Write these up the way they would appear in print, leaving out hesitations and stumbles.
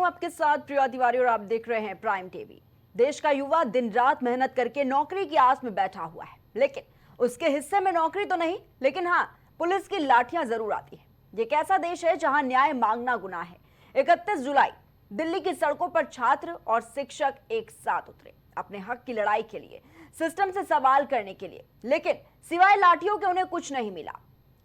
हूं आपके साथ प्रिया तिवारी और आप देख रहे हैं प्राइम टीवी। देश का युवा दिन रात मेहनत करके नौकरी की आस में बैठा हुआ है, लेकिन उसके हिस्से में नौकरी तो नहीं, लेकिन हाँ, पुलिस की लाठियां जरूर आती है। ये कैसा देश है जहां न्याय मांगना गुनाह है। 31 जुलाई दिल्ली की सड़कों पर छात्र और शिक्षक एक साथ उतरे अपने हक की लड़ाई के लिए, सिस्टम से सवाल करने के लिए, लेकिन सिवाय लाठियों के उन्हें कुछ नहीं मिला।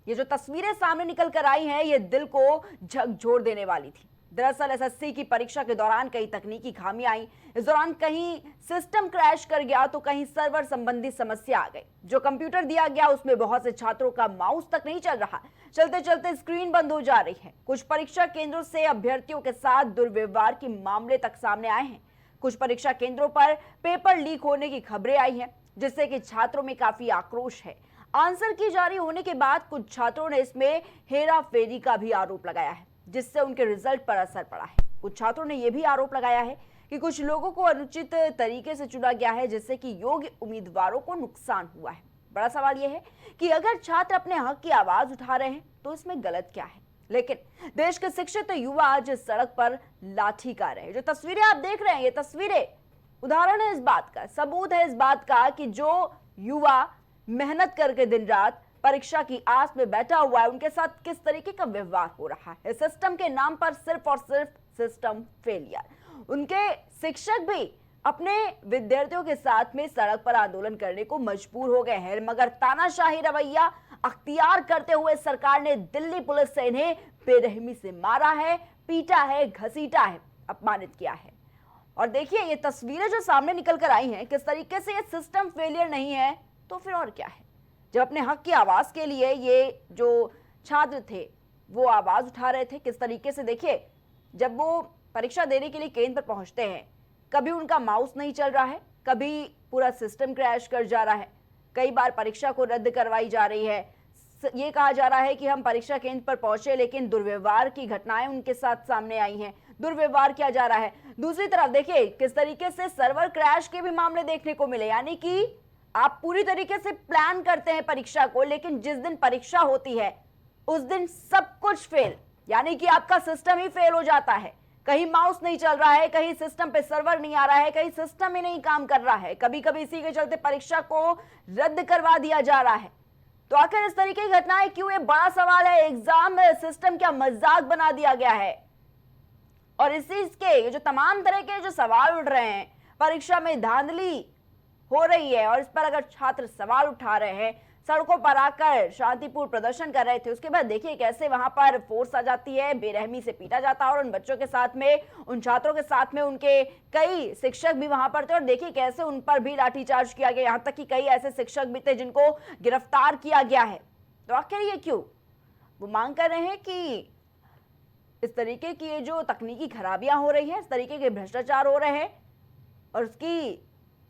ये जो तस्वीरें सामने निकल कर आई हैं, ये दिल को झकझोर देने वाली थी। दरअसल एसएससी की परीक्षा के दौरान कई तकनीकी खामियां आई। इस दौरान कहीं सिस्टम क्रैश कर गया तो कहीं सर्वर संबंधी समस्या आ गई। जो कंप्यूटर दिया गया उसमें बहुत से छात्रों का माउस तक नहीं चल रहा, चलते चलते स्क्रीन बंद हो जा रही है। कुछ परीक्षा केंद्रों से अभ्यर्थियों के साथ दुर्व्यवहार के मामले तक सामने आए हैं। कुछ परीक्षा केंद्रों पर पेपर लीक होने की खबरें आई हैं, जिससे कि छात्रों में काफी आक्रोश है। आंसर की जारी होने के बाद कुछ छात्रों ने इसमें हेरा फेरी का भी आरोप लगाया है, जिससे उनके रिजल्ट पर असर पड़ा है। कुछ छात्रों ने यह भी आरोप लगाया है कि कुछ लोगों को अनुचित तरीके से चुना गया है, जिससे कि योग्य उम्मीदवारों को नुकसान हुआ है। बड़ा सवाल यह है कि अगर छात्र अपने हक की आवाज उठा रहे हैं तो इसमें गलत क्या है। लेकिन देश के शिक्षित युवा आज सड़क पर लाठी का रहे। जो तस्वीरें आप देख रहे हैं, ये तस्वीरें उदाहरण है इस बात का, सबूत है इस बात का कि जो युवा मेहनत करके दिन रात परीक्षा की आस में बैठा हुआ है, उनके साथ किस तरीके का व्यवहार हो रहा है। सिस्टम के नाम पर सिर्फ और सिर्फ सिस्टम फेलियर। उनके शिक्षक भी अपने विद्यार्थियों के साथ में सड़क पर आंदोलन करने को मजबूर हो गए हैं, मगर तानाशाही रवैया अख्तियार करते हुए सरकार ने दिल्ली पुलिस से इन्हें बेरहमी से मारा है, पीटा है, घसीटा है, अपमानित किया है। और देखिए ये तस्वीरें जो सामने निकल कर आई हैं, किस तरीके से ये सिस्टम फेलियर नहीं है तो फिर और क्या है। जब अपने हक की आवाज के लिए ये जो छात्र थे वो आवाज उठा रहे थे, किस तरीके से देखिए जब वो परीक्षा देने के लिए केंद्र पर पहुंचते हैं, कभी उनका माउस नहीं चल रहा है, कभी पूरा सिस्टम क्रैश कर जा रहा है, कई बार परीक्षा को रद्द करवाई जा रही है। ये कहा जा रहा है कि हम परीक्षा केंद्र पर पहुंचे, लेकिन दुर्व्यवहार की घटनाएं उनके साथ सामने आई हैं, दुर्व्यवहार किया जा रहा है। दूसरी तरफ देखिए किस तरीके से सर्वर क्रैश के भी मामले देखने को मिले, यानी कि आप पूरी तरीके से प्लान करते हैं परीक्षा को, लेकिन जिस दिन परीक्षा होती है उस दिन सब कुछ फेल, यानी कि आपका सिस्टम ही फेल हो जाता है। कहीं माउस नहीं चल रहा है, कहीं सिस्टम पे सर्वर नहीं आ रहा है, कहीं सिस्टम ही नहीं काम कर रहा है, कभी कभी इसी के चलते परीक्षा को रद्द करवा दिया जा रहा है। तो आखिर इस तरीके की घटनाएं क्यों? ये बड़ा सवाल है। एग्जाम सिस्टम क्या मजाक बना दिया गया है? और इसी के जो तमाम तरह के जो सवाल उठ रहे हैं, परीक्षा में धांधली हो रही है और इस पर अगर छात्र सवाल उठा रहे हैं, सड़कों पर आकर शांतिपूर्ण प्रदर्शन कर रहे थे, उसके बाद देखिए कैसे वहां पर फोर्स आ जाती है, बेरहमी से पीटा जाता है और उन बच्चों के साथ में, उन छात्रों के साथ में उनके कई शिक्षक भी वहां पर थे और देखिए कैसे उन पर भी लाठीचार्ज किया गया। यहां तक कि कई ऐसे शिक्षक भी थे जिनको गिरफ्तार किया गया है। तो आखिर ये क्यों? वो मांग कर रहे हैं कि इस तरीके की ये जो तकनीकी खराबियां हो रही है, इस तरीके के भ्रष्टाचार हो रहे हैं और उसकी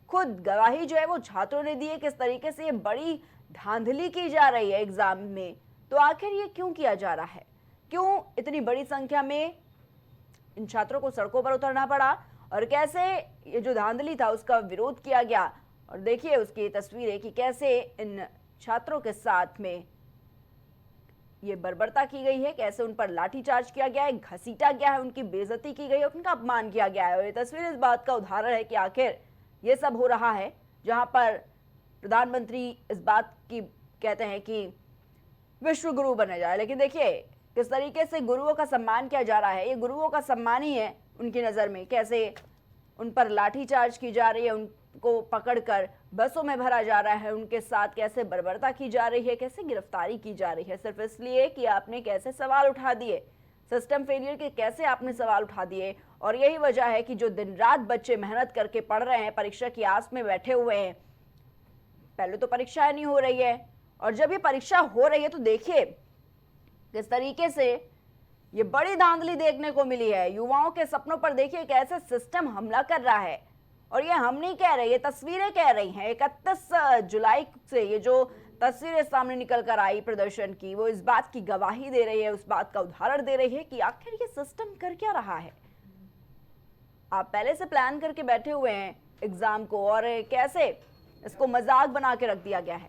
खुद गवाही जो है वो छात्रों ने दी है, किस तरीके से ये बड़ी धांधली की जा रही है एग्जाम में। तो आखिर ये क्यों किया जा रहा है? क्यों इतनी बड़ी संख्या में इन छात्रों को सड़कों पर उतरना पड़ा और कैसे ये जो धांधली था उसका विरोध किया गया? और देखिए उसकी तस्वीरें कि कैसे इन छात्रों के साथ में ये बर्बरता की गई है, कैसे उन पर लाठीचार्ज किया गया है, घसीटा गया है, उनकी बेइज्जती की गई है, उनका अपमान किया गया है। और ये तस्वीर इस बात का उदाहरण है कि आखिर ये सब हो रहा है जहां पर प्रधानमंत्री इस बात की कहते हैं कि विश्व गुरु बने जाए, लेकिन देखिए किस तरीके से गुरुओं का सम्मान किया जा रहा है। ये गुरुओं का सम्मान ही है उनकी नज़र में। कैसे उन पर लाठीचार्ज की जा रही है, उनको पकड़कर बसों में भरा जा रहा है, उनके साथ कैसे बर्बरता की जा रही है, कैसे गिरफ्तारी की जा रही है, सिर्फ इसलिए कि आपने कैसे सवाल उठा दिए, सिस्टम फेलियर के कैसे आपने सवाल उठा दिए। और यही वजह है कि जो दिन रात बच्चे मेहनत करके पढ़ रहे हैं, परीक्षा की आस में बैठे हुए हैं, पहले तो परीक्षाएं नहीं हो रही है और जब ये परीक्षा हो रही है तो देखिए किस तरीके से ये बड़ी धांधली देखने को मिली है। युवाओं के सपनों पर देखिए कैसे सिस्टम हमला कर रहा है। और ये हम नहीं कह रहे, ये तस्वीरें कह रही हैं। 31 जुलाई से ये जो तस्वीरें सामने निकल कर आई प्रदर्शन की, वो इस बात की गवाही दे रही है, उस बात का उदाहरण दे रही है कि आखिर ये सिस्टम कर क्या रहा है। आप पहले से प्लान करके बैठे हुए हैं एग्जाम को और कैसे इसको मजाक बना के रख दिया गया है।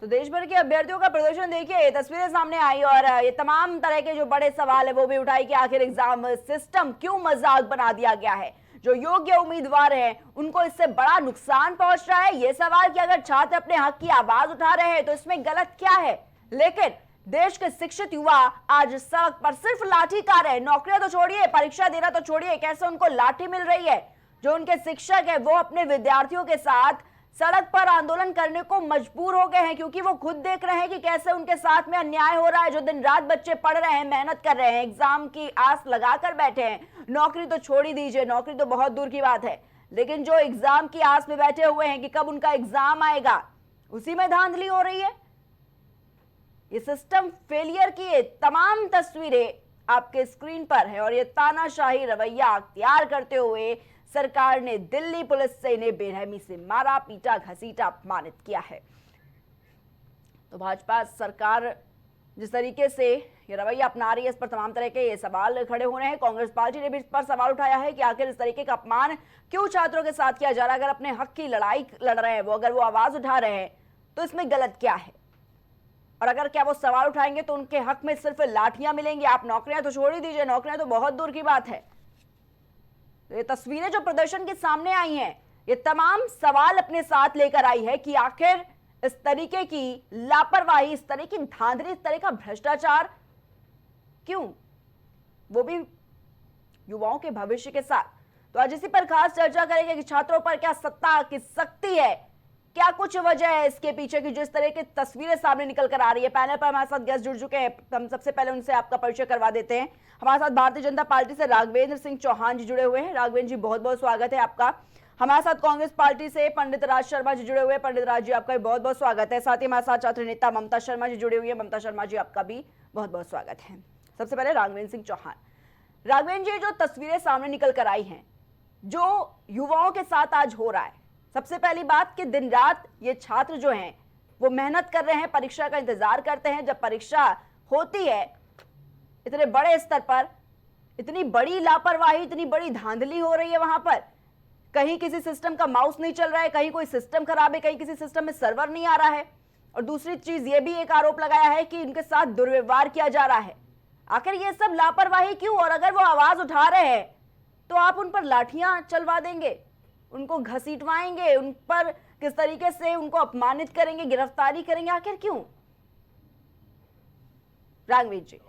तो देश भर के अभ्यर्थियों का प्रदर्शन देखिए, ये तस्वीरें सामने आई और ये तमाम तरह के जो बड़े सवाल है वो भी उठाई कि आखिर एग्जाम सिस्टम क्यों मजाक बना दिया गया है, जो योग्य उम्मीदवार हैं उनको इससे बड़ा नुकसान पहुंच रहा है। ये सवाल कि अगर छात्र अपने हक की आवाज उठा रहे हैं तो इसमें गलत क्या है। लेकिन देश के शिक्षित युवा आज सड़क पर सिर्फ लाठी का रहे, नौकरियां तो छोड़िए, परीक्षा देना तो छोड़िए, कैसे उनको लाठी मिल रही है। जो उनके शिक्षक है वो अपने विद्यार्थियों के साथ सड़क पर आंदोलन करने को मजबूर हो गए हैं, क्योंकि वो खुद देख रहे हैं कि कैसे उनके साथ में अन्याय हो रहा है। जो दिन रात बच्चे पढ़ रहे हैं, मेहनत कर रहे हैं, एग्जाम की आस लगाकर बैठे हैं, नौकरी तो छोड़ ही दीजिए, नौकरी तो बहुत दूर की बात है, लेकिन जो एग्जाम की आस में बैठे हुए हैं कि कब उनका एग्जाम आएगा, उसी में धांधली हो रही है। ये सिस्टम फेलियर की ये तमाम तस्वीरें आपके स्क्रीन पर है और ये तानाशाही रवैया अख्तियार करते हुए सरकार ने दिल्ली पुलिस से इन्हें बेरहमी से मारा, पीटा, घसीटा, अपमानित किया है। तो भाजपा सरकार जिस तरीके से ये रवैया अपना रही है, इस पर तमाम तरह के ये सवाल खड़े हो रहे हैं। कांग्रेस पार्टी ने भी इस पर सवाल उठाया है कि आखिर इस तरीके का अपमान क्यों छात्रों के साथ किया जा रहा है। अगर अपने हक की लड़ाई लड़ रहे हैं वो, अगर वो आवाज उठा रहे हैं तो इसमें गलत क्या है। और अगर क्या वो सवाल उठाएंगे तो उनके हक में सिर्फ लाठियां मिलेंगी। आप नौकरियां तो छोड़ ही दीजिए, नौकरियां तो बहुत दूर की बात है। ये तस्वीरें जो प्रदर्शन के सामने आई हैं, ये तमाम सवाल अपने साथ लेकर आई है कि आखिर इस तरीके की लापरवाही, इस तरह की धांधली, इस तरह का भ्रष्टाचार क्यों, वो भी युवाओं के भविष्य के साथ। तो आज इसी पर खास चर्चा करेंगे कि छात्रों पर क्या सत्ता की सख्ती है, क्या कुछ वजह है इसके पीछे की जिस तरह की तस्वीरें सामने निकल कर आ रही है। पैनल पर हमारे साथ गेस्ट जुड़ चुके हैं, हम सबसे पहले उनसे आपका परिचय करवा देते हैं। हमारे साथ भारतीय जनता पार्टी से राघवेंद्र सिंह चौहान जी जुड़े हुए हैं। राघवेंद्र जी बहुत बहुत स्वागत है आपका। हमारे साथ कांग्रेस पार्टी से पंडित राज शर्मा जी जुड़े हुए हैं। पंडित राज जी आपका भी बहुत बहुत स्वागत है। साथ ही हमारे साथ छात्र नेता ममता शर्मा जी जुड़े हुए हैं। ममता शर्मा जी आपका भी बहुत बहुत स्वागत है। सबसे पहले राघवेंद्र सिंह चौहान। राघवेंद्र जी, जो तस्वीरें सामने निकल कर आई हैं, जो युवाओं के साथ आज हो रहा है, सबसे पहली बात कि दिन रात ये छात्र जो हैं वो मेहनत कर रहे हैं, परीक्षा का इंतजार करते हैं। जब परीक्षा होती है इतने बड़े स्तर पर, इतनी बड़ी लापरवाही, इतनी बड़ी धांधली हो रही है वहां पर। कहीं किसी सिस्टम का माउस नहीं चल रहा है, कहीं कोई सिस्टम खराब है, कहीं किसी सिस्टम में सर्वर नहीं आ रहा है। और दूसरी चीज ये भी एक आरोप लगाया है कि इनके साथ दुर्व्यवहार किया जा रहा है। आखिर ये सब लापरवाही क्यों? और अगर वो आवाज उठा रहे हैं तो आप उन पर लाठियां चलवा देंगे, उनको घसीटवाएंगे, उन पर किस तरीके से उनको अपमानित करेंगे, गिरफ्तारी करेंगे, आखिर क्यों? राघवेंद्र जी।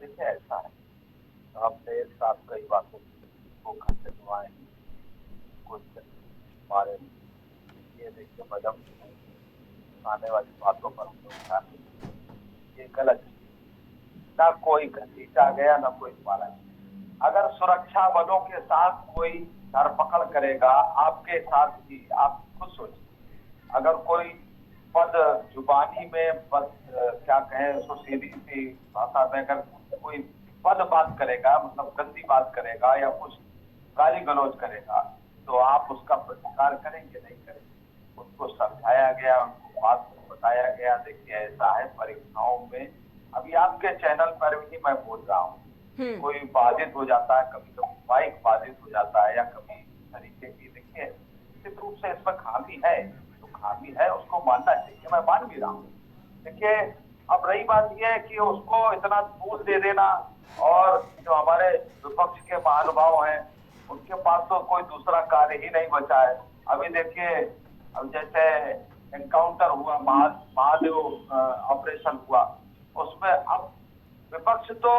देखिए, ऐसा है, आपने एक साथ कई बातों को घसीटवाए, कुछ हमारे ये देखिए मदम आने वाली बातों पर ये गलत, ना कोई घसीटा गया, ना कोई मारा गया। अगर सुरक्षा बलों के साथ कोई धरपकड़ करेगा आपके साथ ही, आप खुद सोचिए, अगर कोई पद जुबानी में पद क्या कहें उसको, सीधी सी भाषा में अगर कोई पद बात करेगा, मतलब गंदी बात करेगा या कुछ गाली गलौज करेगा, तो आप उसका प्रतिकार करेंगे? नहीं करेंगे। उसको समझाया गया, उनको बात बताया गया। देखिए, ऐसा है परीक्षाओं में, अभी आपके चैनल पर भी मैं बोल रहा हूँ, कोई बाधित हो जाता है, कभी कभी माइक बाधित हो जाता है या कभी तरीके की, देखिए निश्चित रूप से इसमें खामी है, तो खामी है, उसको मानना चाहिए, मैं मान भी रहा हूँ। देखिए, अब रही बात यह है कि उसको इतना तूल दे देना, और जो हमारे विपक्ष के महानुभाव हैं उनके पास तो कोई दूसरा कार्य ही नहीं बचा है। अभी देखिए, अब जैसे एनकाउंटर हुआ, महादेव ऑपरेशन हुआ, उसमें अब विपक्ष तो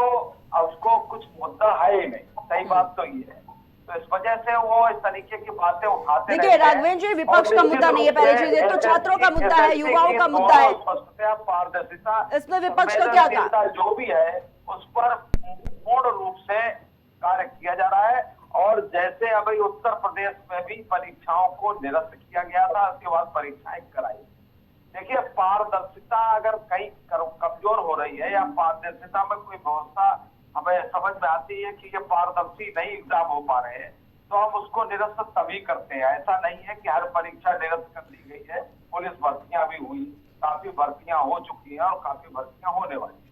उसको कुछ मुद्दा है ही नहीं, सही बात तो ये है। तो इस वजह से वो इस तरीके की बातें उठाते हैं। देखिए राघवेंद्र जी, विपक्ष का मुद्दा नहीं है, पहली चीज ये तो छात्रों का मुद्दा है, युवाओं का मुद्दा है, पारदर्शिता, इसमें विपक्ष को क्या कहा? जो भी है उस पर पूर्ण रूप से कार्य किया जा रहा है। और जैसे अभी उत्तर प्रदेश में भी परीक्षाओं को निरस्त किया गया था, उसके बाद परीक्षाएं कराई। देखिए, पारदर्शिता अगर कहीं कमजोर हो रही है या पारदर्शिता में कोई व्यवस्था हमें समझ में आती है कि ये पारदर्शी नहीं एग्जाम हो पा रहे हैं, तो हम उसको निरस्त तभी करते हैं। ऐसा नहीं है कि हर परीक्षा निरस्त कर दी गई है। पुलिस भर्तियां भी हुई, काफी भर्तियां हो चुकी हैं और काफी भर्तियां होने वाली है।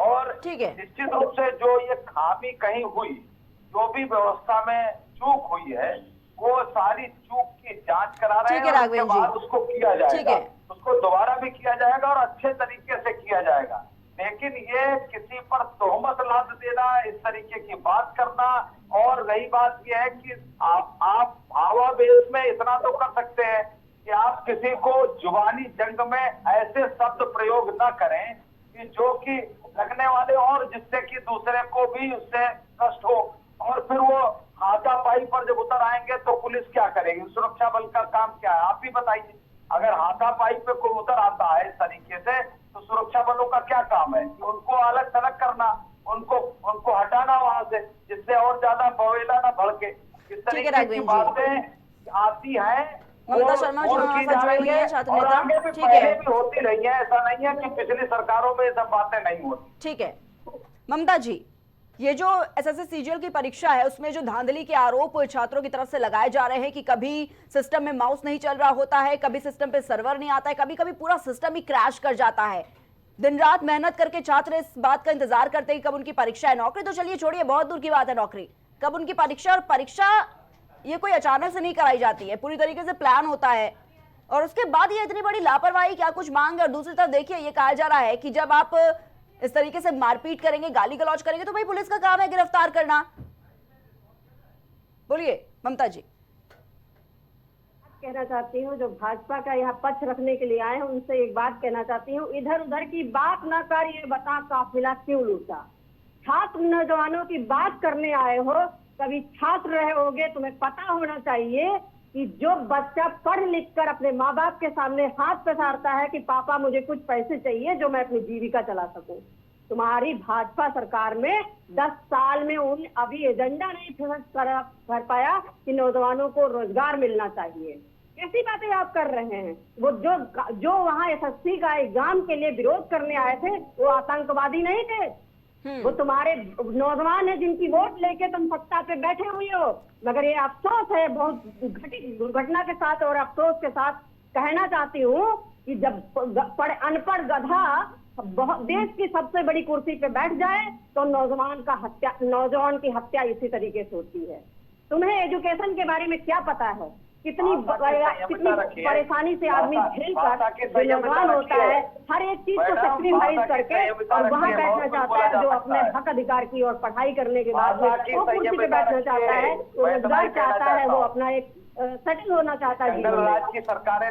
और निश्चित रूप से जो ये खामी कहीं हुई, जो भी व्यवस्था में चूक हुई है, वो सारी चूक की जांच करा रहे ठीक है हैं, और उसके राघवेंद्र जी। बाद उसको किया ठीक जाएगा, है। उसको दोबारा भी किया जाएगा और अच्छे तरीके से किया जाएगा। लेकिन ये किसी पर तोहमत लाद देना, इस तरीके की बात करना, और रही बात यह है कि आप भावावेश में इतना तो कर सकते हैं कि आप किसी को जुबानी जंग में ऐसे शब्द प्रयोग न करें कि जो कि लगने वाले, और जिससे कि दूसरे को भी उससे कष्ट हो, और फिर वो हाथापाई पर जब उतर आएंगे तो पुलिस क्या करेगी? सुरक्षा बल का काम क्या है, आप भी बताइए। अगर हाथापाई पे कोई उतर आता है इस तरीके से, तो सुरक्षा बलों का क्या काम है? कि उनको अलग थलग करना, उनको हटाना वहां से, जिससे और ज्यादा बवेला ना भड़के। इस ठीक है तरीके की राघवेंद्र जी। बातें आती हैं, ममता और शर्मा जो और हमारे की साथ जा जुड़ी रही हुई है, है, छात्र और नेता। आगे भी ठीक पहले है, भी होती रही है। ऐसा नहीं है कि पिछली सरकारों में ये सब बातें नहीं होती। ठीक है ममता जी, ये जो एसएससी सीजीएल की परीक्षा है उसमें जो धांधली के आरोप छात्रों की तरफ से लगाए जा रहे हैं कि कभी सिस्टम में माउस नहीं चल रहा होता है, कभी सिस्टम पे सर्वर नहीं आता है, कभी कभी पूरा सिस्टम ही क्रैश कर जाता है। दिन रात मेहनत करके छात्र इस बात का इंतजार करते हैं कि कब उनकी परीक्षा है। नौकरी तो चलिए छोड़िए, बहुत दूर की बात है नौकरी, कब उनकी परीक्षा। और परीक्षा ये कोई अचानक से नहीं कराई जाती है, पूरी तरीके से प्लान होता है, और उसके बाद ये इतनी बड़ी लापरवाही क्या कुछ मांग। और दूसरी तरफ देखिए ये कहा जा रहा है कि जब आप इस तरीके से मारपीट करेंगे, गाली गलौज करेंगे, तो भाई पुलिस का काम है गिरफ्तार करना। बोलिए ममता जी। कहना चाहती हूँ, जो भाजपा का यहाँ पक्ष रखने के लिए आए हैं उनसे एक बात कहना चाहती हूँ, इधर उधर की बात न कर, ये बता काफिला क्यों लूटा। छात्र नौजवानों की बात करने आए हो, कभी छात्र रहे होगे, तुम्हें पता होना चाहिए कि जो बच्चा पढ़ लिख कर अपने माँ बाप के सामने हाथ पसारता है कि पापा मुझे कुछ पैसे चाहिए जो मैं अपनी जीविका चला सकूं, तुम्हारी भाजपा सरकार में 10 साल में उन अभी एजेंडा नहीं फिक्स कर पाया कि नौजवानों को रोजगार मिलना चाहिए। कैसी बातें आप कर रहे हैं? वो जो वहाँ एसएससी का एग्जाम के लिए विरोध करने आए थे वो आतंकवादी नहीं थे, वो तुम्हारे नौजवान है जिनकी वोट लेके तुम सत्ता पे बैठे हुए हो। मगर ये अफसोस है, बहुत दुर्घटना के साथ और अफसोस के साथ कहना चाहती हूँ कि जब अनपढ़ गधा देश की सबसे बड़ी कुर्सी पे बैठ जाए तो नौजवान की हत्या इसी तरीके से होती है। तुम्हें एजुकेशन के बारे में क्या पता है? कितनी परेशानी से आदमी झेल कर जो नौजवान होता है, हर एक चीज को सेक्रीफाइस करके और वहाँ बैठना चाहता है, जो अपने हक अधिकार की और पढ़ाई करने के बाद वो कुर्सी पे बैठना चाहता है, वो रोजगार चाहता है, वो अपना एक सेटल होना चाहता है जीवन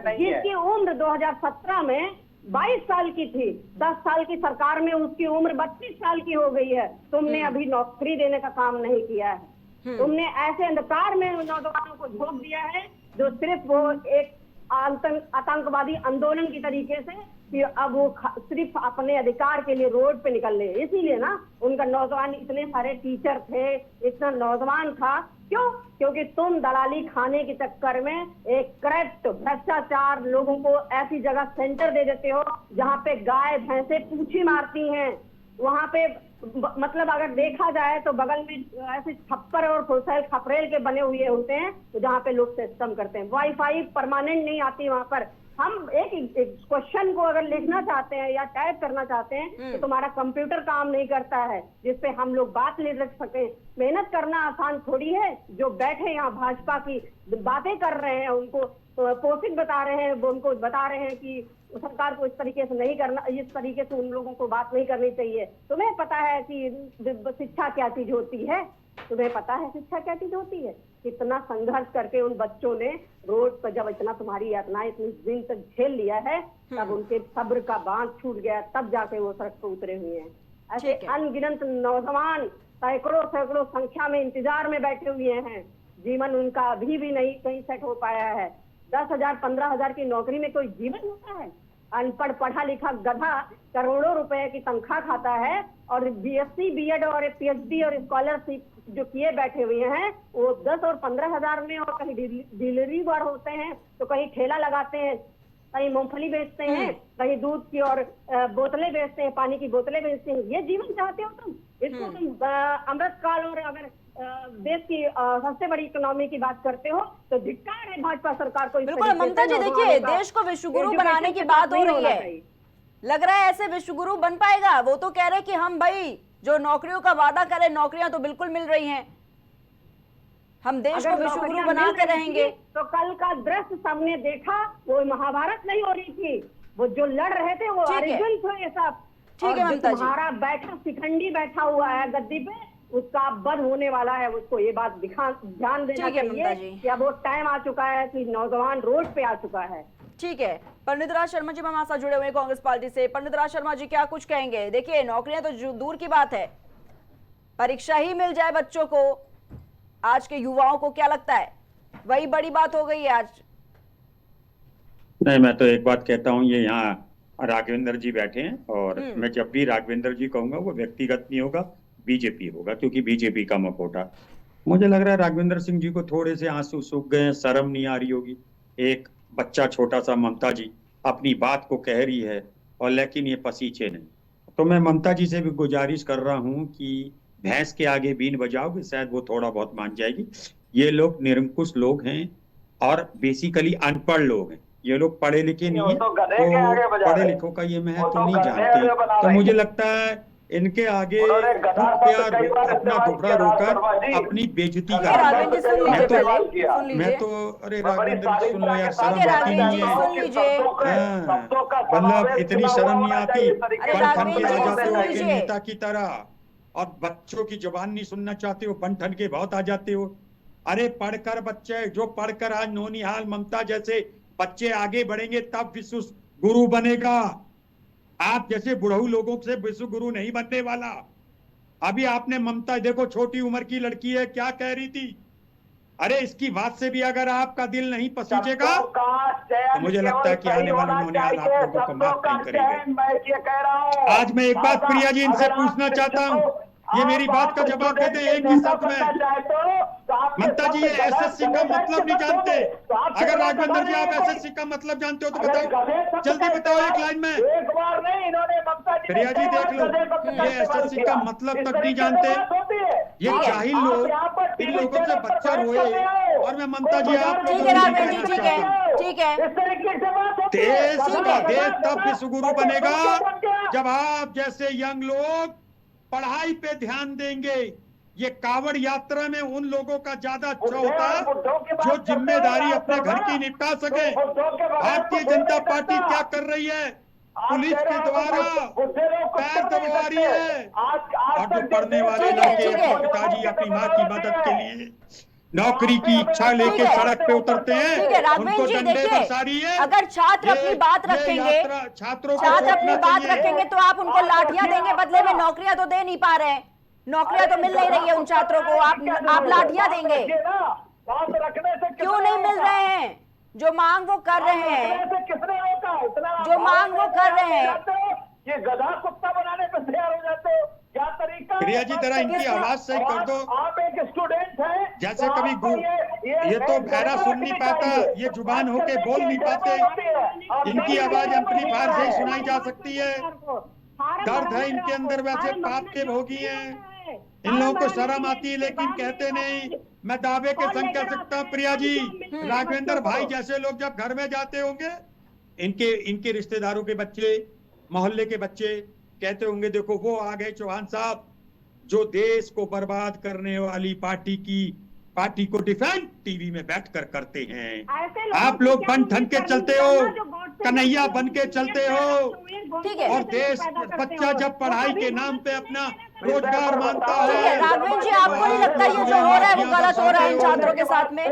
में। जिसकी उम्र 2017 में 22 साल की थी, 10 साल की सरकार में उसकी उम्र 32 साल की हो गई है। तुमने अभी नौकरी देने का काम नहीं किया है। तुमने ऐसे अंधकार में नौजवानों को झोंक दिया है जो सिर्फ वो एक आतंकवादी आंदोलन की तरीके से कि अब वो सिर्फ अपने अधिकार के लिए रोड पे निकल रहे। इसीलिए ना उनका नौजवान, इतने सारे टीचर थे, इतना नौजवान था। क्यों? क्योंकि तुम दलाली खाने के चक्कर में एक करप्ट भ्रष्टाचार लोगों को ऐसी जगह सेंटर दे देते हो जहाँ पे गाय भैंसे पूंछी मारती हैं। वहां पे मतलब अगर देखा जाए तो बगल में ऐसे छप्पर और फुलसेल खपरेल के बने हुए होते हैं, तो जहाँ पे लोग सिस्टम करते हैं। वाईफाई परमानेंट नहीं आती वहां पर। हम एक क्वेश्चन को अगर लिखना चाहते हैं या टाइप करना चाहते हैं तो तुम्हारा कंप्यूटर काम नहीं करता है जिसपे हम लोग बात ले रख सके। मेहनत करना आसान थोड़ी है। जो बैठे यहाँ भाजपा की बातें कर रहे हैं, उनको पोषित बता रहे हैं, वो उनको बता रहे हैं कि सरकार को इस तरीके से नहीं करना, इस तरीके से उन लोगों को बात नहीं करनी चाहिए। तुम्हें पता है कि शिक्षा क्या चीज होती है? तुम्हें पता है शिक्षा क्या चीज होती है? कितना संघर्ष करके उन बच्चों ने रोड पर, जब इतना तुम्हारी यातनाएं इतनी दिन तक झेल लिया है, तब उनके सब्र का बांध छूट गया, तब जाके वो सड़क पर उतरे हुए हैं। ऐसे अनगिनत नौजवान सैकड़ों संख्या में इंतजार में बैठे हुए हैं। जीवन उनका अभी भी नहीं कहीं सेट हो पाया है। 10,000 15,000 की नौकरी में कोई जीवन होता है? अनपढ़ पढ़ा लिखा गधा करोड़ों रुपए की तनख्वाह खाता है और बीएससी बीएड और पीएचडी और स्कॉलरशिप जो किए बैठे हुए हैं वो 10 और 15,000 में, और कहीं डिलीवरी बॉय होते हैं तो कहीं ठेला लगाते हैं, कहीं मूंगफली बेचते हैं, कहीं दूध की और बोतलें बेचते हैं, पानी की बोतलें बेचते हैं। ये जीवन चाहते हो तुम? इसको तुम अमृत काल और अगर देश की सबसे बड़ी इकोनॉमी की बात करते हो तो धिक्कार है भाजपा सरकार को। बिल्कुल ममता जी, देखिए देश को विश्वगुरु बनाने की बात हो रही है, लग रहा है ऐसे विश्वगुरु बन पाएगा? वो तो कह रहे कि हम भाई जो नौकरियों का वादा करें, नौकरियां तो बिल्कुल मिल रही हैं। हम देश को अगर विश्वगुरु नौकरियां बना मिल के रही रहेंगे। थी, तो कल का दृश्य सबने देखा, वो महाभारत नहीं हो रही थी, वो जो लड़ रहे थे वो ठीक है। अर्जुन थे ये सब। ठीक और है जो ममता जी। तुम्हारा बैठा शिखंडी बैठा हुआ है गद्दी पे, उसका वध होने वाला है, उसको ये बात ध्यान देना ठीक है ममता चाहिए जी। कि अब वो टाइम आ चुका है कि नौजवान रोड पे आ चुका है। ठीक है, पंडित राज शर्मा जी हमारे साथ जुड़े हुए हैं कांग्रेस पार्टी से। पंडित राज शर्मा जी क्या कुछ कहेंगे? देखिए नौकरियां तो दूर की बात है, परीक्षा ही मिल जाए बच्चों को, आज के युवाओं को क्या लगता है वही बड़ी बात हो गई है आज। नहीं, मैं तो एक बात कहता हूँ, ये यहाँ राघवेंद्र जी बैठे हैं और मैं जब भी राघवेंद्र जी कहूंगा वो व्यक्तिगत नहीं होगा, बीजेपी होगा, क्योंकि बीजेपी का मकोटा। मुझे लग रहा है राघवेंद्र सिंह जी को थोड़े से आंसू सूख गए हैं, शर्म नहीं आ रही होगी। एक बच्चा छोटा सा ममता जी अपनी बात को कह रही है और लेकिन ये पसीचे नहीं। तो मैं ममता जी से भी गुजारिश कर रहा हूँ कि भैंस के आगे बीन बजाओगे, शायद वो थोड़ा बहुत मान जाएगी। ये लोग निरंकुश लोग हैं और बेसिकली अनपढ़ लोग हैं। ये लोग पढ़े लिखे नहीं है, तो गधे के आगे बजा पढ़े रहे। लिखों का ये वो महत्व तो नहीं गधे जानते। आगे बना तो रहे। मुझे लगता है इनके आगे उन्होंने गधा दुख शब्द प्यार कई बार अपना इस्तेमाल दुखड़ा किया, रोकर शर्मा जी। अपनी बेइज्जती गधा कर राघवेंद्र जी सुन कई बार लीजिए, इस्तेमाल पहले किया। सुन मैं लीजिए। तो अरे मैं बड़ी राघवेंद्र जी सुन लो यार, शर्म ठीक है, आती राघवेंद्र नहीं जी है। सुन लीजिए। शब्दों का मतलब समावेश इतनी चुना शर्म हुआ नहीं होना आती, चाहिए, इस तरीके अरे से बन ठन राघवेंद्र के जी आ सुन जाते हो लीजिए। अपने नेता की तरह और बच्चों की जुबान नहीं सुनना चाहते हो, बन ठन के बहुत आ जाते हो। अरे पढ़कर बच्चे, जो पढ़कर आज नौनिहाल ममता जैसे बच्चे आगे बढ़ेंगे तब विश्व गुरु बनेगा। आप जैसे बुढ़ऊ लोगों से विश्व गुरु नहीं बनने वाला। अभी आपने ममता देखो, छोटी उम्र की लड़की है, क्या कह रही थी। अरे इसकी बात से भी अगर आपका दिल नहीं पसीजेगा तो मुझे लगता है कि आने वाले नौनिहाल आप लोगों को माफ नहीं करेंगे। मैं ये कह रहा हूँ, आज मैं एक बात प्रिया जी इनसे पूछना चाहता हूँ, ये मेरी बात का जवाब दे दें एक ही शब्द में। ममता जी ये एसएससी का मतलब नहीं जानते। अगर राघवेंद्र जी आप एसएससी का मतलब जानते हो तो बताओ, जल्दी बताओ एक लाइन में। एक बार नहीं, इन्होंने ममता जी प्रिया जी देख लो, ये एसएससी का मतलब तक नहीं जानते। ये जाहिल लोग, इन लोगों से बच्चा रोए और मैं ममता जी आप ठीक लोगों है से राघवेंद्र जी, कहना ठीक चाहता हूँ, है, ठीक है। इस तरीके से बात होती है। देश ठीक का है। देश तब विश्वगुरु बनेगा जब आप जैसे यंग लोग पढ़ाई पे ध्यान देंगे। ये कावड़ यात्रा में उन लोगों का ज्यादा अच्छा होता है जो जिम्मेदारी अपने घर की निपटा सके। भारतीय जनता पार्टी क्या कर रही है? पुलिस के द्वारा पैर दबवा रही है और जो पढ़ने वाले ठीक है, लड़के ठीक है। अपने पिताजी अपनी माँ की मदद के लिए नौकरी की इच्छा ठीक लेके है। सड़क पे उतरते हैं, ठीक है राघवेंद्र उनको जी, डंडे देखिए बरसा रही है। अगर छात्र ये- अपनी बात ये रखेंगे, यात्रा छात्रों को छात्र अपनी सोचना बात चाहिए। रखेंगे तो आप उनको लाठियां देंगे, बदले में नौकरियां तो दे नहीं पा रहे हैं, नौकरियां तो मिल नहीं रही है उन छात्रों को, आप लाठियां देंगे। क्यों नहीं मिल रहे हैं? जो मांग वो कर रहे हैं, किसने रोका? इतना जो मांग वो कर रहे हैं। ये गधा कुत्ता बनाने पे तैयार हो जाते हो, क्या तरीका है? प्रिया जी जरा इनकी किसका? आवाज सही कर दो। आप एक स्टूडेंट हैं, जैसे तो कभी आपको ये तो बहरा सुन नहीं पाता, ये जुबान होके बोल नहीं पाते, इनकी आवाज एम्पलीफायर से ही सुनाई जा सकती है। दर्द है इनके अंदर, वैसे पाप के भोगी हैं। इन लोगों को शर्म आती है लेकिन कहते नहीं। मैं दावे के संग कह सकता हूँ प्रिया जी, राघवेंद्र भाई जैसे लोग जब घर में जाते होंगे, इनके रिश्तेदारों के बच्चे, मोहल्ले के बच्चे कहते होंगे देखो वो आ गए चौहान साहब, जो देश को बर्बाद करने वाली पार्टी को डिफेंड टीवी में बैठकर करते हैं। आप लोग बन ठन के चलते हो, कन्हैया बन के चलते हो। ठीक है। और देश बच्चा जब पढ़ाई के नाम पे अपना रोजगार मानता ठीक है है। राघवेंद्र जी, आपको नहीं लगता ये जो हो रहा है वो गलत हो रहा है इन छात्रों के साथ में?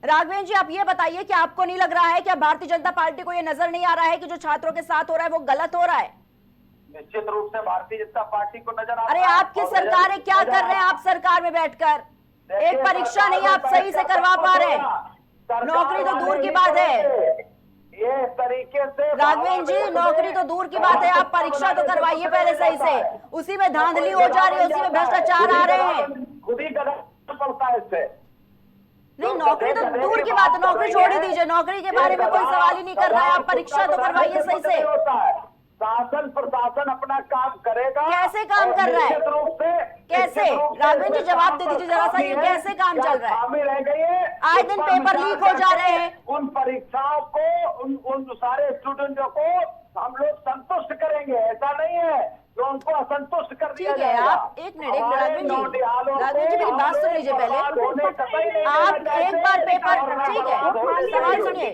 राघवेंद्र जी आप ये बताइए कि आपको नहीं लग रहा है कि भारतीय जनता पार्टी को ये नजर नहीं आ रहा है कि जो छात्रों के साथ हो रहा है वो गलत हो रहा है? निश्चित रूप से भारतीय जनता पार्टी को नजर आता अरे है। आपकी सरकारें क्या कर रहे हैं? आप सरकार में बैठकर एक परीक्षा नहीं आप सही से करवा पा रहे हैं, नौकरी तो दूर की बात है। ये तरीके से राघवेंद्र जी नौकरी तो दूर की बात है, आप परीक्षा तो करवाइए पहले सही से, उसी में धांधली हो जा रही है, उसी में भ्रष्टाचार आ रहे हैं। खुद ही गधा पड़ता है इससे। नहीं नौकरी तो दूर की बात है, नौकरी छोड़ ही दीजिए, नौकरी के बारे में कोई सवाल ही नहीं कर रहा है, आप परीक्षा तो करवाइए सही से। शासन प्रशासन अपना काम करेगा। कैसे काम कर रहा है? निश्चित रूप से कैसे? राघवेंद्र जी जवाब दे दीजिए जरा सा, ये कैसे काम चल रहा है? खामी रह गई है, आए दिन पेपर लीक हो जा रहे हैं। उन परीक्षाओं को उन सारे स्टूडेंटों को हम लोग संतुष्ट करेंगे, ऐसा नहीं है। तो उनको असंतुष्ट कर दिया ठीक है, जाएगा। आप एक मिनट राघवेंद्र जी, नौटियालों राघवेंद्र जी मेरी बात सुन लीजिए पहले। आप एक बार पेपर, ठीक है, सवाल सुनिए,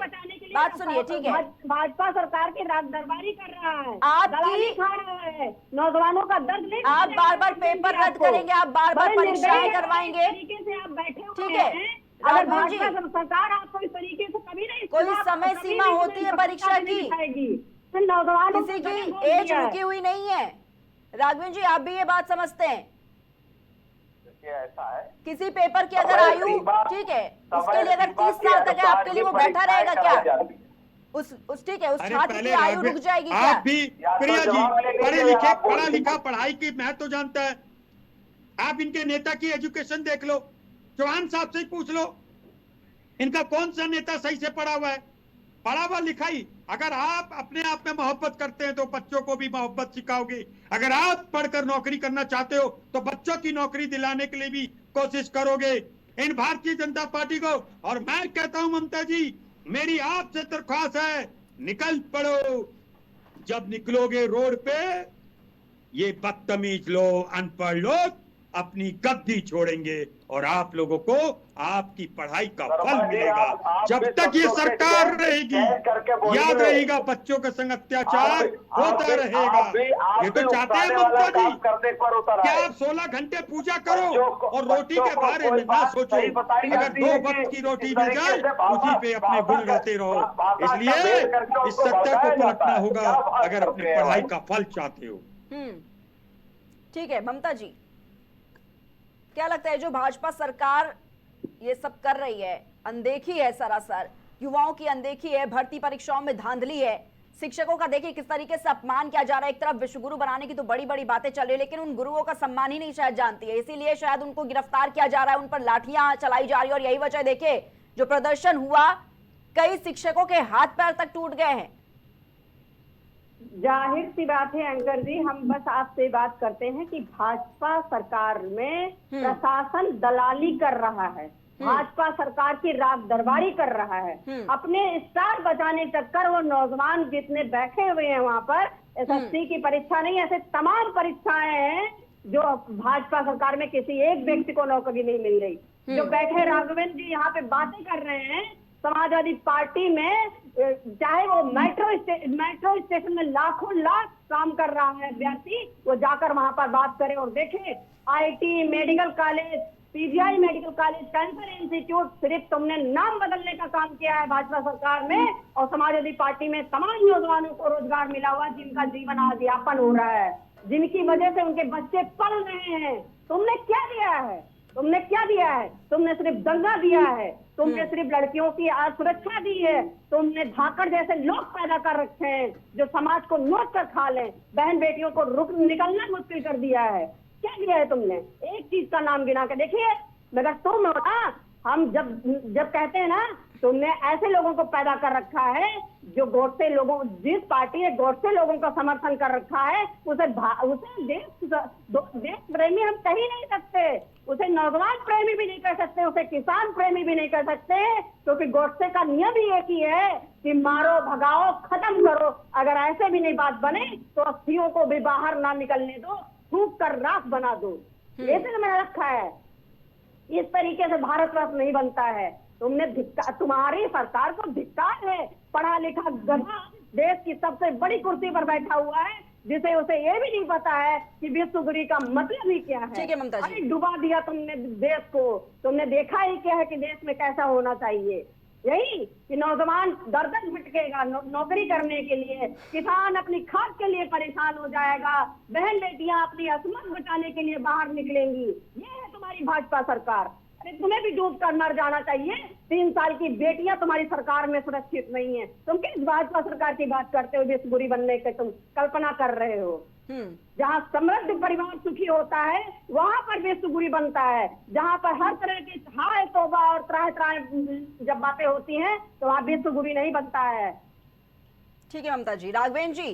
बात सुनिए, ठीक है। भाजपा सरकार की राज दरबारी कर रहा है, आपकी- दलाली खा रहा है, नौजवानों का दर्द नहीं आप समझ बार बार रहे हैं पेपर रद्द आपको। करेंगे, आप बार बार बड़े परीक्षाएं निर्दयी करवाएंगे। तरीके से आप बैठे हुए ठीक है, हैं। अगर राघवेंद्र जी, भाजपा सरकार आपको इस तरीके से कभी नहीं, कोई समय सीमा होती है परीक्षा की, फिर नौजवानों किसी को की बोल एज दिया है। रुकी हुई नहीं है। राघवेंद्र जी, आप भी ये बात समझते हैं? देखिए ऐसा है, किसी पेपर की अगर आयु, ठीक है, उसके लिए अगर 30 साल तक है, आपके लिए वो बैठा रहेगा क्या? उस ठीक है, उस अरे छात्र पहले की आयु रुक जाएगी क्या? आप भी प्रिया जी पढ़े लिखे, पढ़ा लिखा, पढ़ाई की महत्व तो जानता है। आप इनके नेता की एजुकेशन देख लो, चौहान साहब से ही पूछ लो, इनका कौन सा नेता सही से पढ़ा हुआ है? पढ़ा हुआ लिखाई। अगर आप अपने आप में मोहब्बत करते हैं तो बच्चों को भी मोहब्बत सिखाओगे। अगर आप पढ़कर नौकरी करना चाहते हो तो बच्चों की नौकरी दिलाने के लिए भी कोशिश करोगे। इन भारतीय जनता पार्टी को, और मैं कहता हूं ममता जी, मेरी आपसे दरख्वास्त है, निकल पड़ो। जब निकलोगे रोड पे, ये बदतमीज लोग, अनपढ़ लोग अपनी गद्दी छोड़ेंगे और आप लोगों को आपकी पढ़ाई का फल मिलेगा। जब तक ये सरकार रहेगी, याद रहेगा बच्चों के संग अत्याचार होता रहेगा। ये तो चाहते हैं ममता जी कि आप 16 घंटे पूजा करो और रोटी के बारे में ना सोचो। अगर 2 वक्त की रोटी मिल जाए उसी पे अपने गुण गाते रहो। इसलिए इस सत्ता को पलटना होगा अगर अपनी पढ़ाई का फल चाहते हो। ठीक है, ममता जी, क्या लगता है जो भाजपा सरकार ये सब कर रही है, अनदेखी है, सरासर युवाओं की अनदेखी है, भर्ती परीक्षाओं में धांधली है, शिक्षकों का देखिए किस तरीके से अपमान किया जा रहा है। एक तरफ विश्व गुरु बनाने की तो बड़ी बड़ी बातें चल रही है, लेकिन उन गुरुओं का सम्मान ही नहीं शायद जानती है, इसीलिए शायद उनको गिरफ्तार किया जा रहा है, उन पर लाठियां चलाई जा रही है। और यही वजह देखिए, जो प्रदर्शन हुआ, कई शिक्षकों के हाथ पैर तक टूट गए हैं। जाहिर सी बात है एंकर जी, हम बस आपसे बात करते हैं कि भाजपा सरकार में प्रशासन दलाली कर रहा है, भाजपा सरकार की राज दरबारी कर रहा है। अपने स्टार बचाने चक्कर वो नौजवान जितने बैठे हुए हैं वहां पर, एसएससी की परीक्षा नहीं, ऐसे तमाम परीक्षाएं हैं जो भाजपा सरकार में किसी एक व्यक्ति को नौकरी नहीं मिल रही। जो बैठे राघवेंद्र जी यहाँ पे बातें कर रहे हैं, समाजवादी पार्टी में चाहे वो मेट्रो स्टेशन में लाखों लाख काम कर रहा है अभ्यर्थी, वो जाकर वहां पर बात करे और देखे। IT, medical college, PGI medical college, cancer institute, सिर्फ तुमने नाम बदलने का काम किया है भाजपा सरकार में, और समाजवादी पार्टी में तमाम नौजवानों को रोजगार मिला हुआ, जिनका जीवन आज यापन हो रहा है, जिनकी वजह से उनके बच्चे पल रहे हैं। तुमने क्या दिया है? तुमने क्या दिया है? तुमने सिर्फ दंगा दिया है, तुमने सिर्फ लड़कियों की सुरक्षा दी है, तुमने धाकड़ जैसे लोग पैदा कर रखे हैं जो समाज को नोच कर खा लें, बहन बेटियों को निकलना मुश्किल कर दिया है। क्या दिया है तुमने? एक चीज का नाम गिना के देखिए। मगर तुम ना, हम जब कहते हैं ना, तुमने ऐसे लोगों को पैदा कर रखा है जो गोडसे लोगों, जिस पार्टी ने गोडसे लोगों का समर्थन कर रखा है, उसे देश प्रेमी हम कह ही नहीं सकते, उसे नौजवान प्रेमी भी नहीं कह सकते, उसे किसान प्रेमी भी नहीं कह सकते, क्योंकि गोडसे का नियम ही एक ही है कि मारो, भगाओ, खत्म करो। अगर ऐसे भी नहीं बात बने तो अस्थियों को भी बाहर ना निकलने दो, फूंक कर राख बना दो। ऐसे तो मैंने रखा है। इस तरीके से भारतवर्ष नहीं बनता है। तुम्हारी सरकार को धिक्कार है। पढ़ा लिखा गधा देश की सबसे बड़ी कुर्सी पर बैठा हुआ है, जिसे उसे ये भी नहीं पता है कि विश्व गुरु का मतलब ही क्या है। ठीक है ममता जी, अरे डुबा दिया तुमने देश को। तुमने देखा ही क्या है कि देश में कैसा होना चाहिए। यही कि नौजवान गर्दन भटकेगा नौकरी करने के लिए, किसान अपनी खाद के लिए परेशान हो जाएगा, बहन बेटियां अपनी असमत बचाने के लिए बाहर निकलेंगी। ये है तुम्हारी भाजपा सरकार। अरे तुम्हें भी डूब कर मर जाना चाहिए। 3 साल की बेटियां तुम्हारी सरकार में सुरक्षित नहीं है। तुम किस भाजपा सरकार की बात करते हो? विश्वगुरु बनने की तुम कल्पना कर रहे हो। जहाँ समृद्ध परिवार सुखी होता है वहां पर विश्वगुरु बनता है। जहाँ पर हर तरह की हाय तौबा और त्राह जब बातें होती हैं तो वहाँ विश्वगुरु नहीं बनता है। ठीक है ममता जी। राघवेंद्र जी,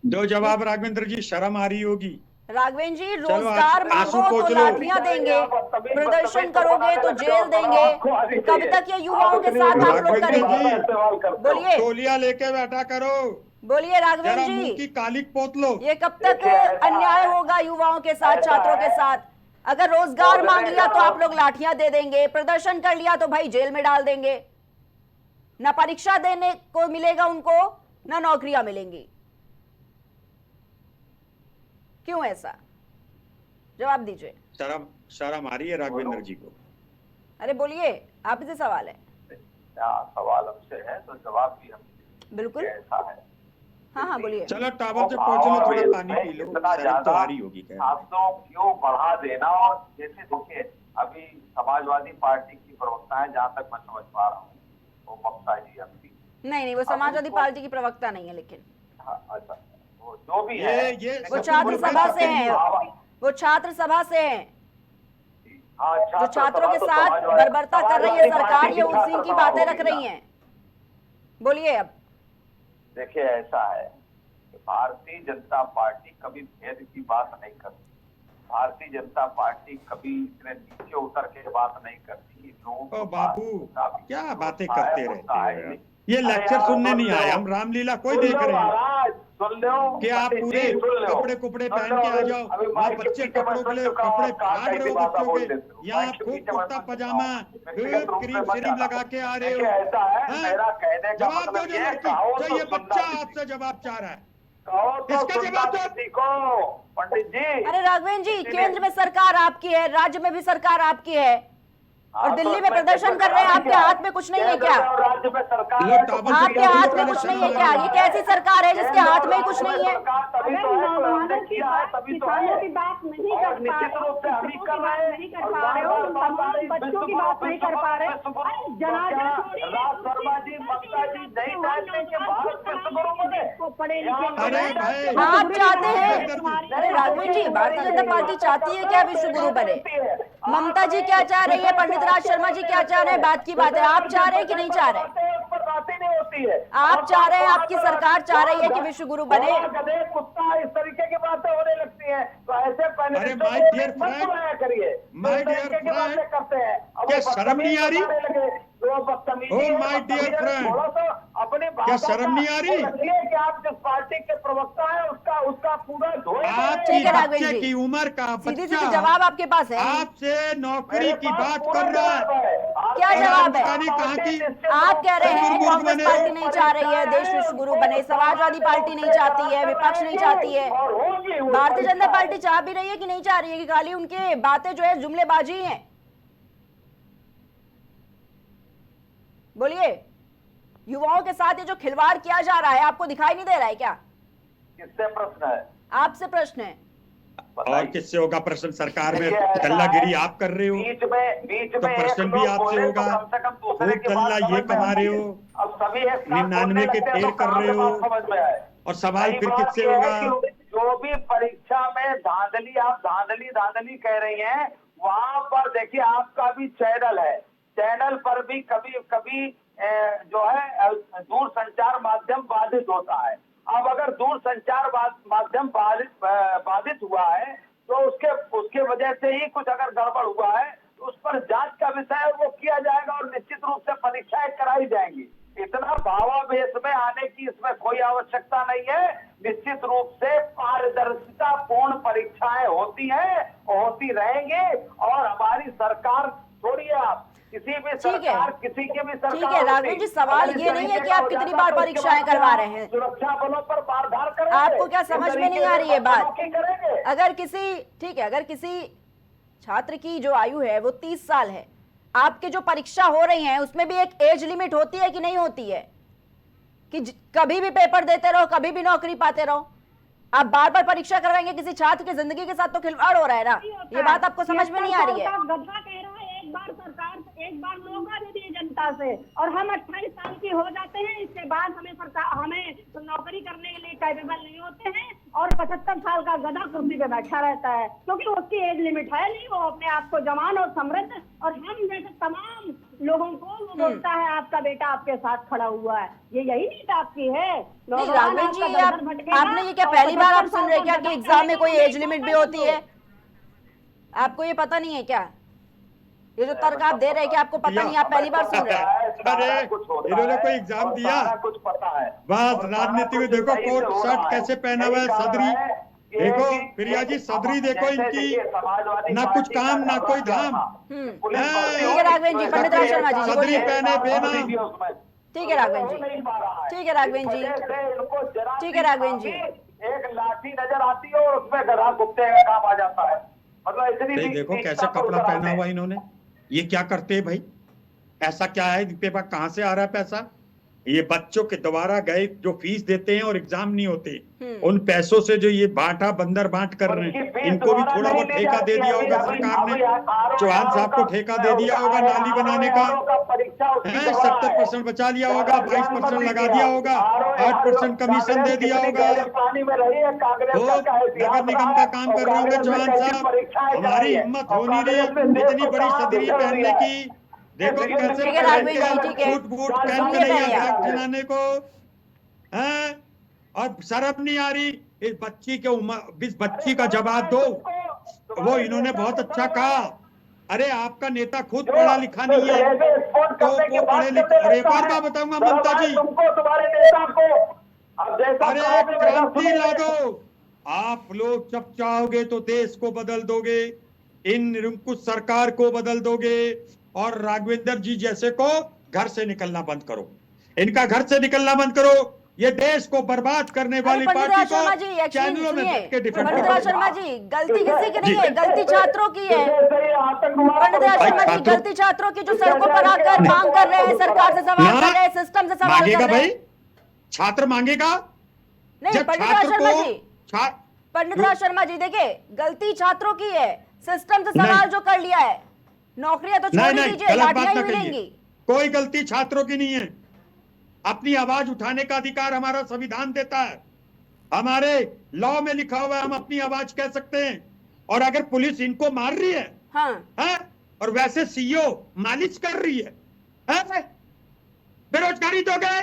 दो जवाब राघवेंद्र जी, शर्म आ रही होगी। राघवेंद्र जी, रोजगार मांगो तो लाठियां देंगे, प्रदर्शन करोगे तो जेल देंगे। कब तक ये युवाओं के साथ आप लोग करेंगे? बोलिए। तौलिया लेके बैठा करो, बोलिए राघवेंद्र जरा मुंह जी, की कालिक पोत लो। ये कब तक अन्याय होगा युवाओं के साथ, छात्रों के साथ? अगर रोजगार मांग लिया तो आप लोग लाठियां दे देंगे, प्रदर्शन कर लिया तो भाई जेल में डाल देंगे, ना परीक्षा देने को मिलेगा उनको, ना नौकरियां मिलेंगी। क्यों ऐसा? जवाब दीजिए। शर्म आ रही है राघवेंद्र जी को? अरे बोलिए, आप से सवाल है। सवाल हमसे है तो जवाब भी हम बिल्कुल, ऐसा है। हाँ बोलिए। चलो टावर से पहुंच लो, थोड़ा पानी पी लो, शर्म तो आ रही होगी। क्या आप तो क्यों बढ़ा देना? और जैसे देखिए अभी समाजवादी पार्टी की प्रवक्ता है, जहाँ तक मैं समझ पा रहा हूँ, वो ममता जी अपनी। नहीं, वो समाजवादी पार्टी की प्रवक्ता नहीं है, लेकिन अच्छा, वो जो भी है वो छात्र सभा से हैं, वो छात्र सभा से हैं। जो छात्रों के साथ बर्बरता कर रही है सरकार, ये उसी की बातें रख रही हैं। बोलिए अब। देखिए ऐसा है कि भारतीय जनता पार्टी कभी भेद की बात नहीं करती। भारतीय जनता पार्टी कभी इतने नीचे उतर के बात नहीं करती। ओ बाबू, क्या बातें करते रहते हैं? ये लेक्चर सुनने नहीं आए हम, रामलीला कोई देख रहे हैं। सुन लो कि आप पूरे कपड़े पहन के आ जाओ, वहाँ बच्चे कपड़ों के लिए कपड़े फाड़ रहे हो बच्चों के, यहाँ खूब कुर्ता पजामा क्रीम श्रीम लगा के आ रहे हो। जवाब दो जो लड़की, जो ये बच्चा आपसे जवाब चाह रहा है, इसका जवाब दो पंडित जी। अरे राघवेंद्र जी, केंद्र में सरकार आपकी है, राज्य में भी सरकार आपकी है, और दिल्ली में प्रदर्शन कर रहे हैं, आपके हाथ में कुछ नहीं है क्या? राज्य में सरकार, आपके हाथ में कुछ नहीं है क्या? ये कैसी सरकार है जिसके हाथ में कुछ नहीं है? किसानों की बात नहीं कर पा रहे हो, नहीं कर पा रहे हो, तमाम बच्चों की बात नहीं कर पा रहे हो। जनाजा शर्मा जी, ममता जी नहीं चाहते कि भारत विश्वगुरु बने। पढ़े लिखे अरे भाई, आप चाहते हैं? अरे राघवेंद्र जी, भारतीय जनता पार्टी चाहती है क्या विश्व गुरु बने? ममता जी क्या चाह रही है, पंडित राज शर्मा जी क्या चाह रहे हैं, बात की बात है। आप चाह रहे हैं कि नहीं चाह रहे? बातें नहीं होती है। आप चाह रहे हैं, आपकी सरकार चाह रही है कि विश्व गुरु बने? गधे कुत्ता इस तरीके की बातें होने लगती हैं, तो ऐसे पहले अरे माय डियर फ्रेंड, करिए, माय डियर फ्रेंड, करते हैं। क्या शर्म नहीं आ रही? ओ माय डियर फ्रेंड, अपने क्या शर्म नहीं आ रही? कि आप जिस पार्टी के प्रवक्ता है उसका पूरा आपकी बच्चे की उम्र का सीधी बच्चा जवाब आपके पास है। आपसे नौकरी की बात कर रहा है। क्या जवाब है? कहा कि आप कह रहे हैं कांग्रेस पार्टी नहीं चाह रही है देश विश्व गुरु बने, समाजवादी पार्टी नहीं चाहती है, विपक्ष नहीं चाहती है, भारतीय जनता पार्टी चाह भी रही है कि नहीं चाह रही है? कि खाली उनके बातें जो है जुमलेबाजी हैं? बोलिए, युवाओं के साथ ये जो खिलवाड़ किया जा रहा है, आपको दिखाई नहीं दे रहा है क्या? किससे प्रश्न है? आपसे प्रश्न है। और किससे होगा प्रश्न? सरकार में गल्लागिरी आप कर रहे हो, बीच तो प्रश्न भी आपसे होगा। खूब गल्ला ये कमा रहे हो, 99 के ढेर कर रहे हो, और सवाल फिर किससे होगा? जो भी परीक्षा में धांधली, आप धांधली कह रही हैं, वहां पर देखिए आपका भी चैनल है, चैनल पर भी कभी जो है दूरसंचार माध्यम बाधित होता है। अब अगर दूरसंचार माध्यम बाधित हुआ है तो उसके वजह से ही कुछ अगर गड़बड़ हुआ है तो उस पर जांच का विषय है, वो किया जाएगा और निश्चित रूप से परीक्षाएं कराई जाएंगी। इतना भावावेश में आने की इसमें कोई आवश्यकता नहीं है। निश्चित रूप से पारदर्शिता पूर्ण परीक्षाएं होती हैं, होती रहेंगी, और हमारी सरकार, छोड़िए आप किसी भी सरकार, किसी के भी सरकार, ठीक है राघवेंद्र जी, सवाल ये नहीं है कि आप कितनी बार परीक्षाएं करवा रहे हैं, सुरक्षा बलों पर मारधार करेंगे। आपको क्या समझ में नहीं आ रही है बात? अगर किसी छात्र की जो आयु है वो 30 साल है, आपके जो परीक्षा हो रही है उसमें भी एक एज लिमिट होती है कि नहीं होती है? कि कभी भी पेपर देते रहो, कभी भी नौकरी पाते रहो? आप बार बार परीक्षा करवाएंगे किसी छात्र की जिंदगी के साथ, तो खिलवाड़ हो रहा है ना। ये बात आपको समझ में नहीं आ रही है? गधा कह रहा है, एक बार सरकार, एक बार मौका दे दिए जनता से, और हम 28 साल के हो जाते हैं, इसके बाद हमें तो नौकरी करने के लिए कैपेबल नहीं होते हैं, और 75 साल का गधा कुर्सी पे बैठा रहता है, क्योंकि उसकी एज लिमिट है नहीं, वो अपने आप को जवान और समृद्ध, और हम जैसे तमाम लोगों को वो बोलता है आपका बेटा आपके साथ खड़ा हुआ है। ये यही नीति आपकी है? राघवेंद्र जी, आपने ये क्या पहली बार आप सुन रहे क्या कि एग्जाम में कोई एज लिमिट भी होती है? आपको ये पता नहीं है क्या? ये जो तर्क आप दे रहे हैं कि आपको पता नहीं, आप पहली बार सुन रहे हैं? सारा कुछ होता इन्होंने है कोई एग्जाम और दिया? सारा कुछ पता है बस और सारा राजनीति में कुछ देखो सही से कोट हो शर्ट रहा है। कैसे पहना हुआ है, यही कारण सदरी है कि देखो एक- प्रिया जी, एक- सदरी देखो जैसे इनकी, देखिए, समाजवादी ना कुछ पार्टी काम का ना कोई रवैया धाम। था। पुलिस भर्ती ठीक हुई, है राघवेंद्र जी, तो पंडित ऐसा राज शर्मा जी, कोई सदरी बोलिए। पहने बेना। सदरी भी उसमें ठीक है राघवेंद्र हो जी। नहीं पा रहा है। ठीक है राघवेंद्र जी। इस वजह से इनको जरा ठीक सी है राघवेंद्र जी। खामी, एक लाठी नजर आती है और उसमें गधा कुत्ते का काम आ जाता है। मतलब इतनी नहीं भी देखो नीचता कैसे पर कपड़ा उतर पहना आते हुआ हैं। इन्होंने, ये क्या करते हैं भाई? ऐसा क्या है इनके पास, कहां से आ रहा है पैसा? ये बच्चों के दोबारा गए जो फीस देते हैं और एग्जाम नहीं होते, उन पैसों से जो ये बांटा बंदर बांट कर रहे उनकी हैं, फीस इनको भी दोबारा थोड़ा नहीं बहुत ली ठेका जाती दे है। दिया अभी- होगा अभी- सरकार ने, अभी आरओ चौहान साहब को ठेका दे दिया होगा नाली बनाने का, परीक्षा उसकी है गवाह 70% बचा लिया होगा, 22% लगा दिया होगा, 8% कमीशन दे दिया होगा। पानी में रही है कांग्रेस वो का क्या इतिहास नगर निगम रहा का है काम और कर रहे होंगे कांग्रेस में चौहान कैसी साहब, परीक्षाएं कराई हमारी है हिम्मत और हो नहीं कांग्रेस ने रही देश इतनी को बड़ी कहां सदरी धकेल पहनने दिया है। की। देखो ठीक है, कैसे ठीक है राघवेंद्र जी, ठीक है। सूट बूट पहन के सुनिए नहीं पहले आता आप। चलाने को, हैं? और शर्म नहीं आ रही इस बच्ची के इस बच्ची का जवाब दो। वो इन्होंने बहुत अच्छा कहा, अरे आपका नेता खुद पढ़ा लिखा नहीं है तो वो पढ़े लिखे। अरे एक और बात बताऊंगा ममता जी, तुमको तुम्हारे नेता को अब जैसा अरे कहोगे वैसा क्रांति ला सुनोगे। दो। आप लोग जब चाहोगे तो देश को बदल दोगे, इन निरंकुश सरकार को बदल दोगे, और राघवेंद्र जी जैसे को घर से निकलना बंद करो, इनका घर से निकलना बंद करो। ये देश को बर्बाद करने अरे वाली पंडित पार्टी राज शर्मा को जी, चैनलों में बैठ के डिफेंड पंडित राज करो। शर्मा जी, गलती किसी की नहीं है, गलती छात्रों की है। पंडित राज भाई शर्मा जी, छात्रों- गलती छात्रों की, जो सड़कों पर आकर मांग कर रहे हैं, सरकार से सवाल ना, कर रहे हैं, सिस्टम से सवाल मांगेगा कर रहे भाई, हैं। छात्र मांगेगा। नहीं जब पंडित राज छात्र शर्मा को जी, छा- पंडित राज शर्मा जी, देखिए गलती छात्रों की है, सिस्टम से सवाल जो कर लिया है, नौकरियां तो छोड़ नहीं ही नहीं, दीजिए, गलत बात लाठियां ना ही कहिए, मिलेंगी। कोई गलती छात्रों की नहीं है। अपनी आवाज उठाने का अधिकार हमारा संविधान देता है, हमारे लॉ में लिखा हुआ है, हम अपनी आवाज कह सकते हैं। और अगर पुलिस इनको मार रही है, हाँ है? और वैसे सीईओ मालिश कर रही है? बेरोजगारी तो गए,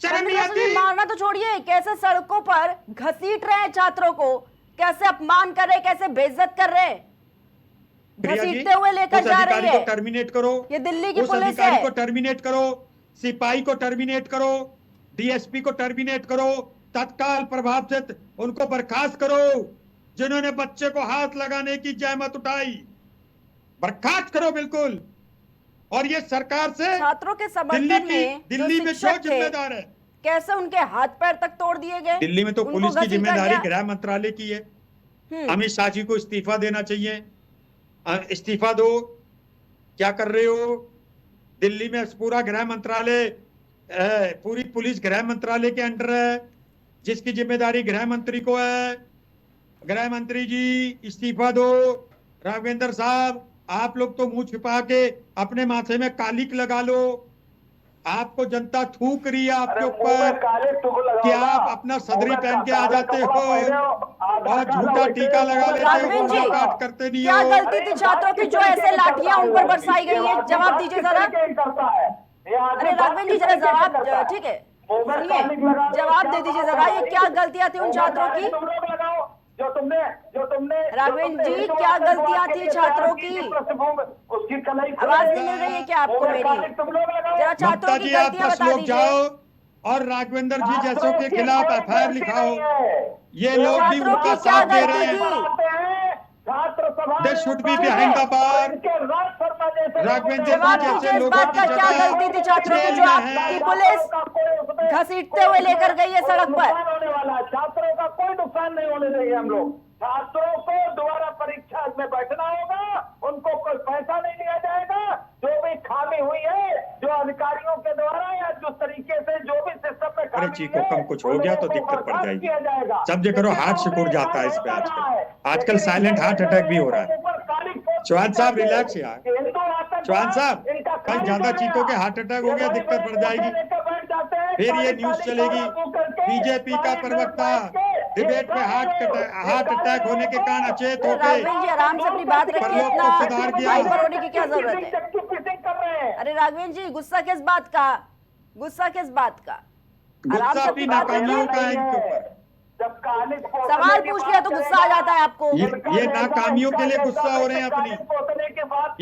शर्म नहीं पंडित राज शर्मा जी, आती? मारना तो छोड़िए, कैसे सड़कों पर घसीट रहे हैं छात्रों को, कैसे अपमान कर रहे हैं, कैसे बेइज्जत कर रहे हैं, प्रिया जी, घसीटते हुए लेकर उस जा रही अधिकारी को है। टर्मिनेट करो, ये दिल्ली की उस पुलिस अधिकारी है। को टर्मिनेट करो, सिपाही को टर्मिनेट करो, डीएसपी को टर्मिनेट करो, तत्काल प्रभाव से उनको बर्खास्त करो। जिन्होंने बच्चे को हाथ लगाने की जहमत उठाई, बर्खास्त करो बिल्कुल। और ये सरकार से छात्रों के दिल्ली समर्थन की में दिल्ली जो में जो शिक्षक थे, जिम्मेदार है, कैसे उनके हाथ पैर तक तोड़ दिए गए, दिल्ली में तो उनको पुलिस की घसीटा जिम्मेदारी गया। गृह मंत्रालय की है। हम्म, अमित शाह जी को इस्तीफा देना चाहिए। इस्तीफा दो, क्या कर रहे हो? दिल्ली में पूरा गृह मंत्रालय, पूरी पुलिस गृह मंत्रालय के अंडर है, जिसकी जिम्मेदारी गृह मंत्री को है। गृह मंत्री जी इस्तीफा दो। राघवेंद्र साहब, आप लोग तो मुंह छिपा के अपने माथे में कालिक लगा लो, आपको जनता थूक रही है आपके ऊपर कि आप अपना सदरी पहन के आ जाते हो और झूठा टीका लगा लेते हो, राघवेंद्र जी, वर्कआउट करते नहीं क्या हो। गलती थी छात्रों की जो ऐसे लाठियां उन पर बरसाई गई है? जवाब दीजिए जरा। अरे राघवेंद्र जी, जरा जवाब, ठीक है सुनिए, जवाब दे दीजिए जरा, ये क्या गलतियां थी उन छात्रों की? जो तुमने राघवेंद्र जी, क्या गलतियां थी छात्रों की? उसकी कलाई आवाज नहीं मिल रही है क्या आपको मेरी? जरा छात्रों ममता की जी, आप गलतियां 10 बता लोग दीजिए। जाओ और राघवेंद्र जी जैसों के खिलाफ एफआईआर लिखाओ। ये लोग भी छात्रों उनका की क्या साथ दे रहे गलती हैं। छात्र सभा They should be behind the bar। Raghavendra जी जवाब जैसे दीजिए इस लोगों बात की का, क्या जगह गलती थी छात्रों की जेल जो में आपकी है। पुलिस घसीटते हुए लेकर गई है सड़क पर? होने वाला, छात्रों का कोई नुकसान नहीं होने देंगे हम लोग। छात्रों को दोबारा परीक्षा में बैठना होगा, उनको कोई पैसा नहीं दिया जाएगा। जो भी खामी हुई है, जो अधिकारियों के द्वारा या जो तरीके से जो भी सिस्टम में अरे खामी चीको, हुई है, कम कुछ हो गया तो उन लोगों को दिक्कत पड़ बर्खास्त जाएगी। किया जाएगा। सब जगह करो, हार्ट सिकुड़ जाता है इस पे आजकल साइलेंट हार्ट अटैक भी हो रहा है। चौहान साहब रिलैक्स यार, चौहान साहब कहीं ज्यादा चीखो के हार्ट अटैक हो गया, दिक्कत बढ़ जाएगी। फिर ये न्यूज चलेगी, बीजेपी का प्रवक्ता डिबेट में हार्ट अटैक होने के कारण अचेत हो गए। राघवेंद्र जी, आराम से अपनी बात रखिए, परलोक इतना को सुधार गया। हाइपर होने की क्या जरूरत है? अरे राघवेंद्र जी, गुस्सा किस बात का, गुस्सा किस बात का? आराम गुस्सा से अपनी अपनी बात नाकामियों रखिए। का है इनके ऊपर। सवाल पूछ लिया तो गुस्सा आ जाता है आपको। ये नाकामियों के लिए गुस्सा हो रहे हैं अपनी,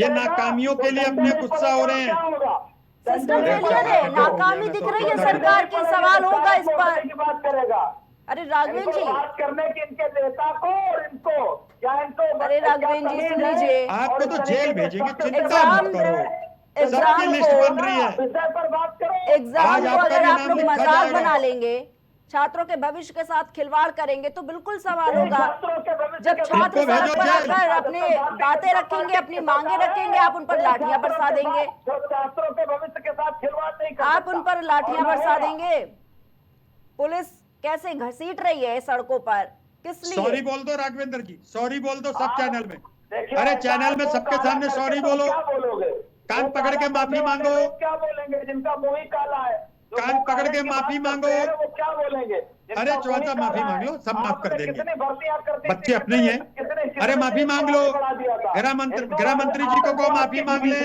ये नाकामियों के लिए अपने गुस्सा हो रहे हैं। सिस्टम फेलियर है, नाकामी दिख रही है सरकार की, सवाल होगा इस पर। की बात करेगा। अरे राघवेंद्र जी, बात करने की इनके नेता को और इनको क्या इनको अरे राघवेंद्र जी सुन लीजिए, आपको तो जेल भेजेंगे, चिंता एग्जाम मत करो, एग्जाम सबकी लिस्ट को बन रही है। विषय पर बात करो। एग्जाम आज को आपका अगर भी आप नाम लोग लिखा मजाक जाएगा। बना लेंगे, छात्रों के भविष्य के साथ खिलवाड़ करेंगे तो बिल्कुल सवाल होगा। छात्रों के भविष्य जब के छात्र इनको भेजो सड़क पर जेल। आकर अपनी बातें रखेंगे, अपनी मांगे रखेंगे, आप उन पर लाठियां बरसा देंगे, जो छात्रों के भविष्य के साथ खिलवाड़ नहीं कर आप सकता। उन पर लाठियां और बरसा मैं- देंगे। पुलिस कैसे घसीट रही है सड़कों पर, किस लिए? सॉरी बोल दो राघवेंद्र जी, सॉरी बोल दो सब आप चैनल में। देखिए, अरे ऐसा चैनल में मुंह सबके काला सामने करके सॉरी तो बोलो, क्या बोलोगे? कान मुंह पकड़ के काला माफी करने वाले मांगो। लोग क्या बोलेंगे? जिनका मुंह ही काला है, जो कान मुंह पकड़ काले के की माफी बात मांगो। करते हैं, वो क्या बोलेंगे? जिनका अरे मुंह ही चौथा माफी काला मांग है। लो, सब माफ कर आपने देंगे। कितनी भर्तियां कर दी थी, बच्चे अपने ही हैं। अरे माफी मांग लो, गृह मंत्री जी को माफी मांग ले।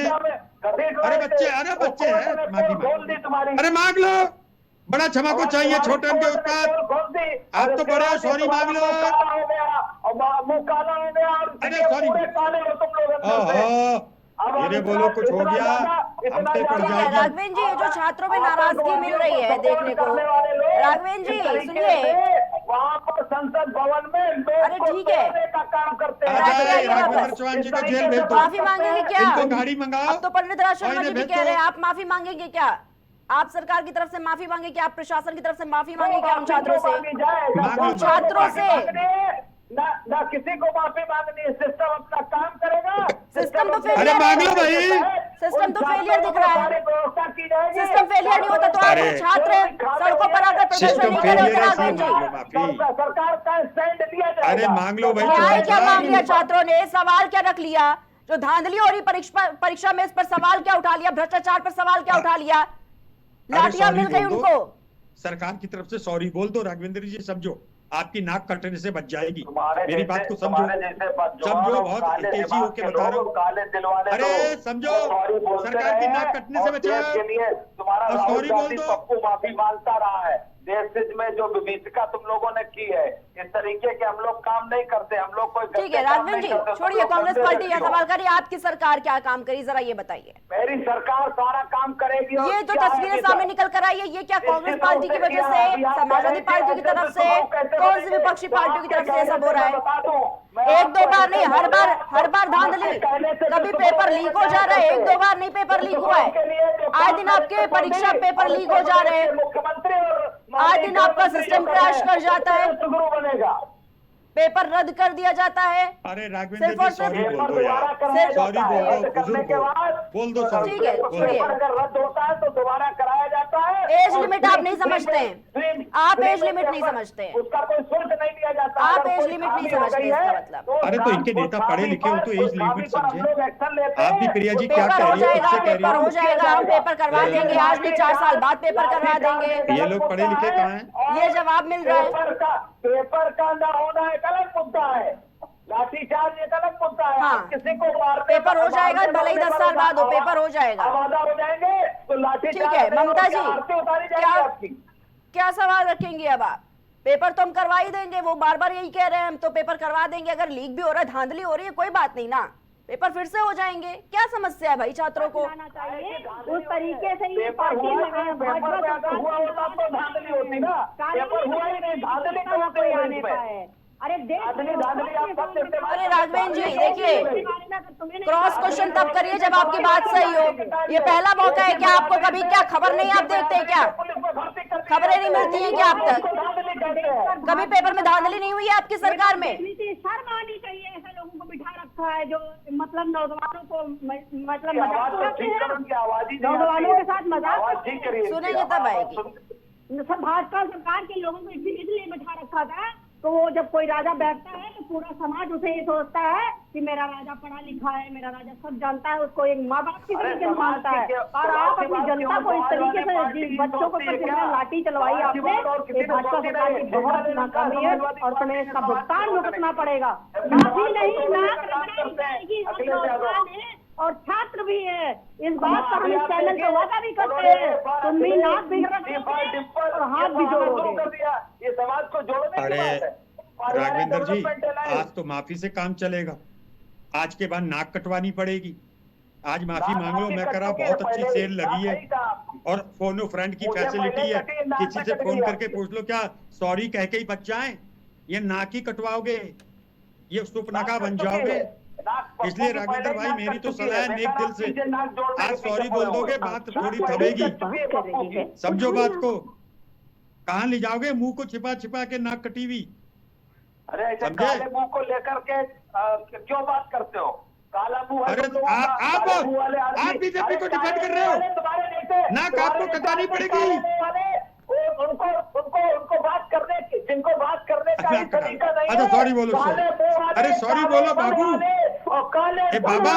अरे बच्चे हैं, माफी मांग लो। अरे मांग लो, बड़ा क्षमा को चाहिए छोटे उनके उत्पाद। आप तो बड़े हो, सॉरी मांग लो। मुंह काला हो गया और अरे सॉरी पूरे काले हो तुम लोग अंदर से। ओहो, धीरे बोलो, कुछ हो गया हम पे पड़ ठीक है जाएगी। राघवेंद्र जी, ये जो छात्रों में नाराजगी मिल रही है देखने को, राघवेंद्र जी सुनिए, वहाँ पर संसद भवन में लोग अरे को ठीक है। तोड़ने का काम करते आ हैं। जाए, ये राघवेंद्र वापस। चौहान जी को इस जेल तरीके भेज से दो। माफी मांगेंगे क्या? इनको गाड़ी मंगाओ। अब तो पंडित राज शर्मा और जी इन्हें भी भेज कह रहे हैं दो। आप माफी मांगेंगे क्या? आप सरकार की तरफ से माफी मांगे क्या? आप प्रशासन की तरफ से माफी मांगे क्या उन छात्रों से, मांग लो, उन छात्रों से? ना किसी को माफी मांगनी है, सिस्टम अपना काम करेगा। सिस्टम तो अपने- फेलियर अरे मांग लो भाई। सिस्टम तो फेलियर दिख रहा है। सारी व्यवस्था की जाएगी। सिस्टम फेलियर नहीं होता तो आप अरे। छात्र सड़कों पर आकर प्रदर्शन सिस्टम नहीं कर रहे फेलियर होते है, इसलिए राघवेंद्र मांग जी? लो माफी। सरकार का स्टैंड लिया जाएगा। अरे मांग लो भाई, न्याय क्या चौहान मांग लिया साहब। छात्रों ने? सवाल क्या रख लिया? जो धांधली हो रही परीक्षा में, इस पर सवाल क्या उठा लिया? भ्रष्टाचार पर सवाल क्या उठा लिया? अरे लाठियां सॉरी मिल गई बोल दो। उनको। सरकार की तरफ से सॉरी बोल दो राघवेंद्र जी, समझो आपकी नाक कटने से बच जाएगी। तुम्हारे मेरी बात को समझो, समझो, बहुत तेजी होके बता रहा हूँ। काले दिल वाले अरे लोग समझो, सॉरी बोलते सरकार की रहे नाक कटने से और बचाओ। देश के लिए तुम्हारा और राहुल सॉरी बोल गांधी दो। पप्पू माफी मांगता रहा है। देश हित में जो विभीषिका तुम लोगों ने की है, इस तरीके के हम लोग काम नहीं करते। हम लोग कोई ठीक है गलत काम राघवेंद्र जी, नहीं करते। छोड़िए तुम लोग कांग्रेस गंदे पार्टी का व्यक्ति हो। सवाल करिए, आपकी सरकार क्या काम करी जरा ये बताइए। मेरी सरकार सारा काम करेगी। और ये जो क्या है तस्वीरें कि सामने निकल कर आई है, ये क्या कांग्रेस पार्टी की वजह से, समाजवादी पार्टी की तरफ से, कौन सी विपक्षी पार्टियों की तरफ से सब हो रहा है? एक दो बार नहीं, हर बार धांधली। कभी पेपर लीक हो जा रहा है, एक दो बार नहीं पेपर लीक हुआ है। आए दिन आपके परीक्षा पेपर लीक हो जा रहे हैं, मुख्यमंत्री और आए दिन आपका सिस्टम क्रैश कर जाता है, शुरू बनेगा। पेपर रद्द कर दिया जाता है। अरे राघवेंद्र सिर्फ और जी सॉरी सिर्फ बोल दो यार, सिर्फ- सॉरी बोल दो, बुजुर्ग हो, बोल दो सॉरी। ठीक है, बोल दो। छोड़िए। अगर रद्द होता है तो दोबारा कराया जाता है। एज लिमिट आप नहीं समझते हैं। आप एज लिमिट नहीं समझते हैं। उसका कोई शुल्क नहीं लिया जाता। आप अगर एज कोई लिमिट नहीं खामी हो समझते गई इसका है, मतलब। अरे तो इनके नेता पढ़े लिखे हो तो एज लिमिट समझे। आप भी प्रिया जी क्या पेपर कह हो रही है, जाएगा, उससे कह पेपर हो रही जाएगा, हम पेपर करवा देंगे, आज नहीं 4 साल बाद पेपर करवा देंगे। ये लोग पढ़े लिखे कहाँ हैं? ये जवाब मिल रहा है। पेपर का न होना एक अलग मुद्दा है, लाठीचार्ज एक अलग मुद्दा है। हाँ। आप किसी को मारते पेपर हो जाएगा, भले ही 10 साल बाद हो, पेपर हो जाएगा। आवाजा हो जाएंगे तो लाठीचार्ज। ठीक है ममता जी, आरती उतारी जाएगी क्या आपकी। क्या सवाल रखेंगे अब आप? पेपर तो हम करवा ही देंगे, वो बार बार यही कह रहे हैं हम तो पेपर करवा देंगे। अगर लीक भी हो रहा है, धांधली हो रही है, कोई बात नहीं ना, पेपर फिर से हो जाएंगे। क्या समस्या है भाई छात्रों को? उस तरीके से ये पेपर पार्टी हुआ ही नहीं, पेपर में अगर हुआ होता तो धांधली होती ना। पेपर हुआ ही नहीं, धांधली कहाँ से कोई हुई आने इसमें? का है? अरे देश धांधली आप सब इस्तेमाल अरे राघवेंद्र जी देखिए, क्रॉस क्वेश्चन तब करिए जब आपकी बात सही हो। ये पहला मौका है क्या? आपको कभी क्या खबर नहीं, आप देखते हैं क्या? खबरें नहीं मिलती हैं क्या अब तक? कभी पेपर में धांधली नहीं हुई है आपकी सरकार में? शर्म आनी चाहिए ऐसे लोगों को बिठा रखा है जो मतलब नौजवानों को मतलब मजाक उड़ाते हैं, नौजवानों के साथ मजाक सुनेंगे तब आएगी। सब भाजपा सरकार के लोगों को इसलिए बिठा रखा था। तो वो जब कोई राजा बैठता है तो पूरा समाज उसे ये सोचता है कि मेरा राजा पढ़ा लिखा है, मेरा राजा सब जानता है, उसको एक माँ बाप की तरीके से मानता है। और आप अपनी जनता को इस तरीके से बच्चों को कितना लाठी चलवाई आपने, ये भाजपा सरकार की बहुत नाकामी है और तुम्हें इसका भुगतान भुगतना पड़ेगा। माफी नहीं, नाक रगड़ाई जाएगी। हम नौजवान हैं और छात्र भी है, इस बात पर हम इस चैनल पे वादा भी करते हैं। तुम भी नाक भी रखोगे और हाथ भी जोड़ोगे। ये समाज को जोड़ने की अरे बात है। राघवेंद्र जी, आज तो माफी से काम चलेगा, आज के बाद नाक कटवानी पड़ेगी। आज माफी मांग लो। मैं कह रहा बहुत अच्छी सेल लगी है और फोनो फ्रेंड की फैसिलिटी है, किसी से फोन करके पूछ लो क्या सॉरी कह के ही बच जाए। ये नाक ही कटवाओगे, ये सुपनका बन जाओगे। इसलिए राघवेंद्र भाई मेरी तो सलाह है नेक दिल से, आज सॉरी बोल दोगे बात थोड़ी थमेगी। समझो बात को, कहाँ ले जाओगे मुंह को छिपा छिपा के नाक कटी हुई। अरे ऐसे काले मुंह को लेकर के क्यों बात करते हो? काला मुंह है अरे तो आप बीजेपी को डिफेंड कर रहे हो, नाक आपको कटानी पड़ेगी। उनको बात करने की, जिनको बात करने का ही तरीका नहीं है। अच्छा सॉरी बोलो सर, अरे सॉरी बोलो बाबू। ए बाबा,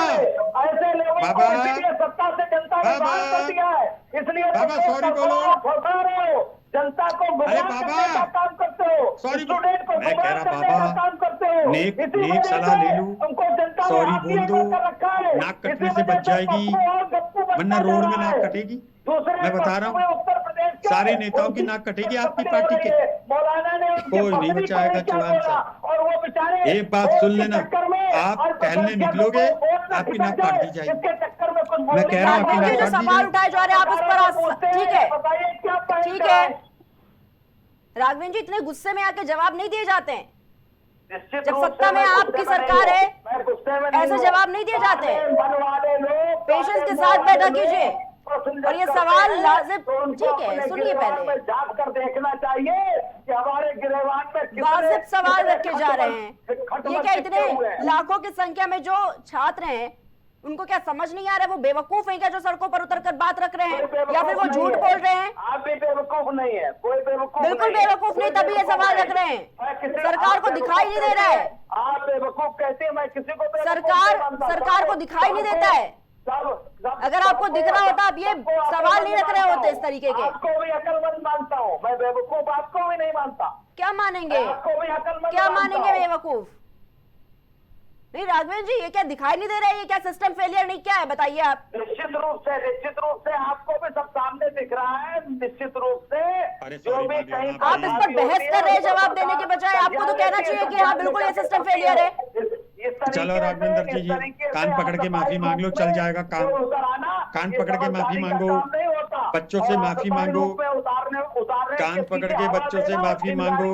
ऐसे लोगों बाबा, को इसलिए सत्ता से जनता ने बाहर कर दिया है, इसलिए बाबा सॉरी बोलो। फंसा रहे हो, जनता को गुमराह करने का काम करते हो, सॉरी स्टूडेंट को मैं कह गुमराह रहा करने का बाबा काम करते हो। नेक इसी नेक वजह सलाह से ले लूं, तुमको जनता ने सॉरी आपकी बोल दो, कर रखा है। नाक कटने इसी से वजह बच जाएगी, पप्पू और गप्पू बनता वरना रोड जा में रहा नाक है। कटेगी। दूसरे मैं बता रहा पक्ष में उत्तर प्रदेश के सारे नेताओं की उनकी नाक कटेगी आपकी पत्नी हो पार्टी रही के, है। मौलाना ने उनकी कोई नहीं पत्नी बचाएगा को क्या चौहान बोला, साहब। और वो बेचारे एक बात वोट सुन के लेना, चक्कर में आप और टहलने बच्चे निकलोगे, को वोट ना आपकी खिसक नाक काट दी जाए, जाएगी। इसके चक्कर में कुछ मैं कह रहा हूँ आपकी राघवेंद्र जी नाक जो काट दी सवाल जाएगी। उठाए जा रहे हैं आप उस पर ठीक है, बताइए क्या ठीक है। राघवेंद्र जी इतने गुस्से में आके जवाब नहीं दिए जाते हैं। जब सत्ता में आपकी सरकार है ऐसे जवाब नहीं दिए जाते। पेशेंस के साथ बैठा कीजिए और ये सवाल लाजिम, ठीक है सुनिए पहले। जांच कर देखना चाहिए कि हमारे गिरेबान में वाजिब सवाल रखे जा रहे हैं। ये क्या इतने लाखों की संख्या में जो छात्र हैं उनको क्या समझ नहीं आ रहा है? वो बेवकूफ है क्या जो सड़कों पर उतर कर बात रख रहे हैं, या फिर वो झूठ बोल रहे हैं? आप भी बेवकूफ नहीं है, कोई बेवकूफ बिल्कुल बेवकूफ नहीं, तभी ये सवाल रख रहे हैं। सरकार को दिखाई नहीं दे रहा है। आप बेवकूफ कहते हैं, मैं किसी को सरकार को दिखाई नहीं देता है। अगर आपको दिख रहा होता आप ये सवाल नहीं रख रहे होते इस तरीके के। आपको भी अकलमंद मानता हूँ मैं, बेवकूफ आपको भी नहीं मानता। क्या मानेंगे, आपको भी अकलमंद क्या मानता मानेंगे हूं। बेवकूफ? नहीं राघवेंद्र जी ये क्या दिखाई नहीं दे रहा है? ये क्या सिस्टम फेलियर नहीं, क्या है बताइए आप। निश्चित रूप से आपको भी सब सामने दिख रहा है। निश्चित रूप से अरे जो सॉरी भी माधवी, कहीं आप आप इस पर बहस कर रहे हैं जवाब देने के बजाय। आपको तो कहना चाहिए कि हाँ बिल्कुल ये सिस्टम फेलियर है। चलो राघवेंद्र जी कान पकड़ के माफी मांग लो, चल जाएगा काम। कान पकड़ के माफी मांगो, बच्चों से माफी मांगो, कान पकड़ के बच्चों से माफी मांगो।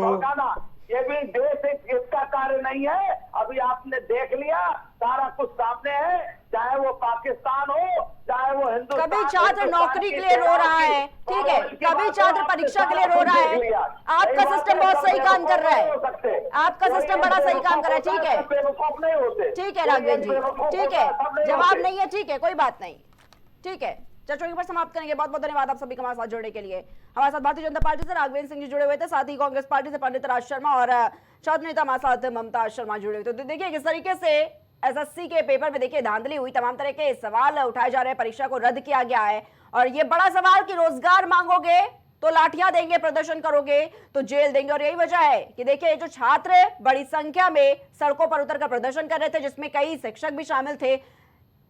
ये भी देश एक इसका कार्य नहीं है। अभी आपने देख लिया सारा कुछ सामने है, चाहे वो पाकिस्तान हो चाहे वो हिंदुस्तान। कभी छात्र नौकरी के लिए रो रहा है, ठीक है, कभी छात्र परीक्षा के लिए रो रहा है। आपका सिस्टम बहुत सही काम कर रहा है, आपका सिस्टम बड़ा सही काम कर रहा है, ठीक है, ठीक है राघवेंद्र जी, ठीक है, जवाब नहीं है, ठीक है, कोई बात नहीं, ठीक है। चर्चा पर समाप्त करेंगे। बहुत बहुत धन्यवाद आप सभी का हमारे साथ जुड़ने के लिए। हमारे साथ भारतीय जनता पार्टी से राघवेंद्र सिंह जी जुड़े हुए थे, साथ ही कांग्रेस पार्टी से पंडित राज शर्मा और छात्र नेता हमारे साथ ममता शर्मा जुड़े हुए थे। तो देखिए किस तरीके से एसएससी के पेपर में देखिए धांधली हुई, तमाम तरह के सवाल उठाए जा रहे हैं, परीक्षा को रद्द किया गया है और ये बड़ा सवाल कि रोजगार मांगोगे तो लाठियां देंगे, प्रदर्शन करोगे तो जेल देंगे। और यही वजह है कि देखिए जो छात्र बड़ी संख्या में सड़कों पर उतरकर प्रदर्शन कर रहे थे, जिसमें कई शिक्षक भी शामिल थे,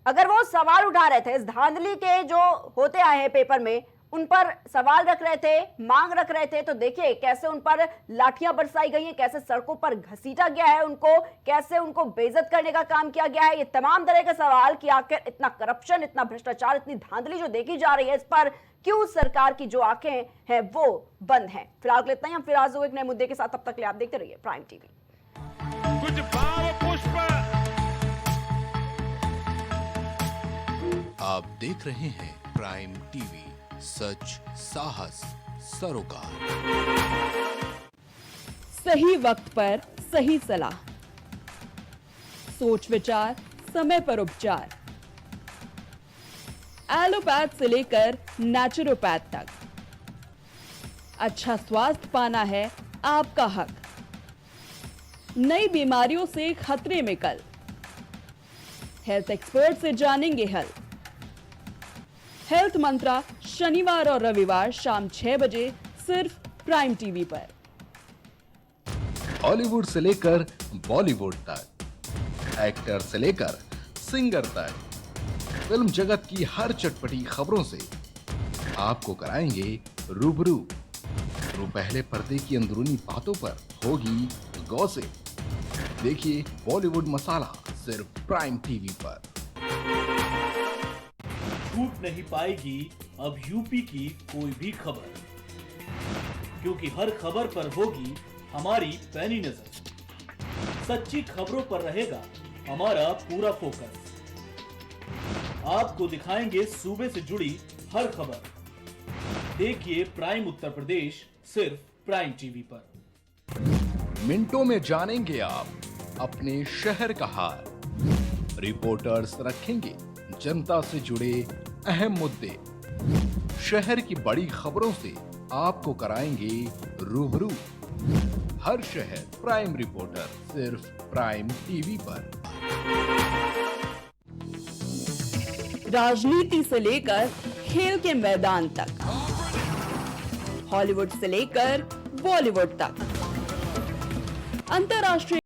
अगर वो सवाल उठा रहे थे इस धांधली के जो होते आए हैं पेपर में, उन पर सवाल रख रहे थे, मांग रख रहे थे, तो देखिए कैसे उन पर लाठियां बरसाई गई हैं, कैसे सड़कों पर घसीटा गया है उनको, कैसे उनको बेइज्जत करने का काम किया गया है। ये तमाम तरह के सवाल कि आखिर इतना करप्शन, इतना भ्रष्टाचार, इतनी धांधली जो देखी जा रही है, इस पर क्यों सरकार की जो आंखें हैं वो बंद हैं। फिलहाल इतना ही, हम फिर आज एक नए मुद्दे के साथ, तब तक के लिए आप देखते रहिए प्राइम टीवी। कुछ भाव पुष्प। आप देख रहे हैं प्राइम टीवी, सच साहस सरोकार। सही वक्त पर सही सलाह, सोच विचार समय पर उपचार, एलोपैथ से लेकर नेचुरोपैथ तक, अच्छा स्वास्थ्य पाना है आपका हक। नई बीमारियों से खतरे में कल, हेल्थ एक्सपर्ट से जानेंगे हल। हेल्थ मंत्रा शनिवार और रविवार शाम 6 बजे सिर्फ प्राइम टीवी पर। हॉलीवुड से लेकर बॉलीवुड तक, एक्टर से लेकर सिंगर तक, फिल्म जगत की हर चटपटी खबरों से आपको कराएंगे रूबरू। पहले पर्दे की अंदरूनी बातों पर होगी गॉसिप। देखिए बॉलीवुड मसाला सिर्फ प्राइम टीवी पर। छूट नहीं पाएगी अब यूपी की कोई भी खबर, क्योंकि हर खबर पर होगी हमारी पैनी नजर। सच्ची खबरों पर रहेगा हमारा पूरा फोकस। आपको दिखाएंगे सूबे से जुड़ी हर खबर। देखिए प्राइम उत्तर प्रदेश सिर्फ प्राइम टीवी पर। मिनटों में जानेंगे आप अपने शहर का हाल। रिपोर्टर्स रखेंगे जनता से जुड़े अहम मुद्दे। शहर की बड़ी खबरों से आपको कराएंगे रूबरू। हर शहर प्राइम रिपोर्टर सिर्फ प्राइम टीवी पर। राजनीति से लेकर खेल के मैदान तक, हॉलीवुड से लेकर बॉलीवुड तक, अंतर्राष्ट्रीय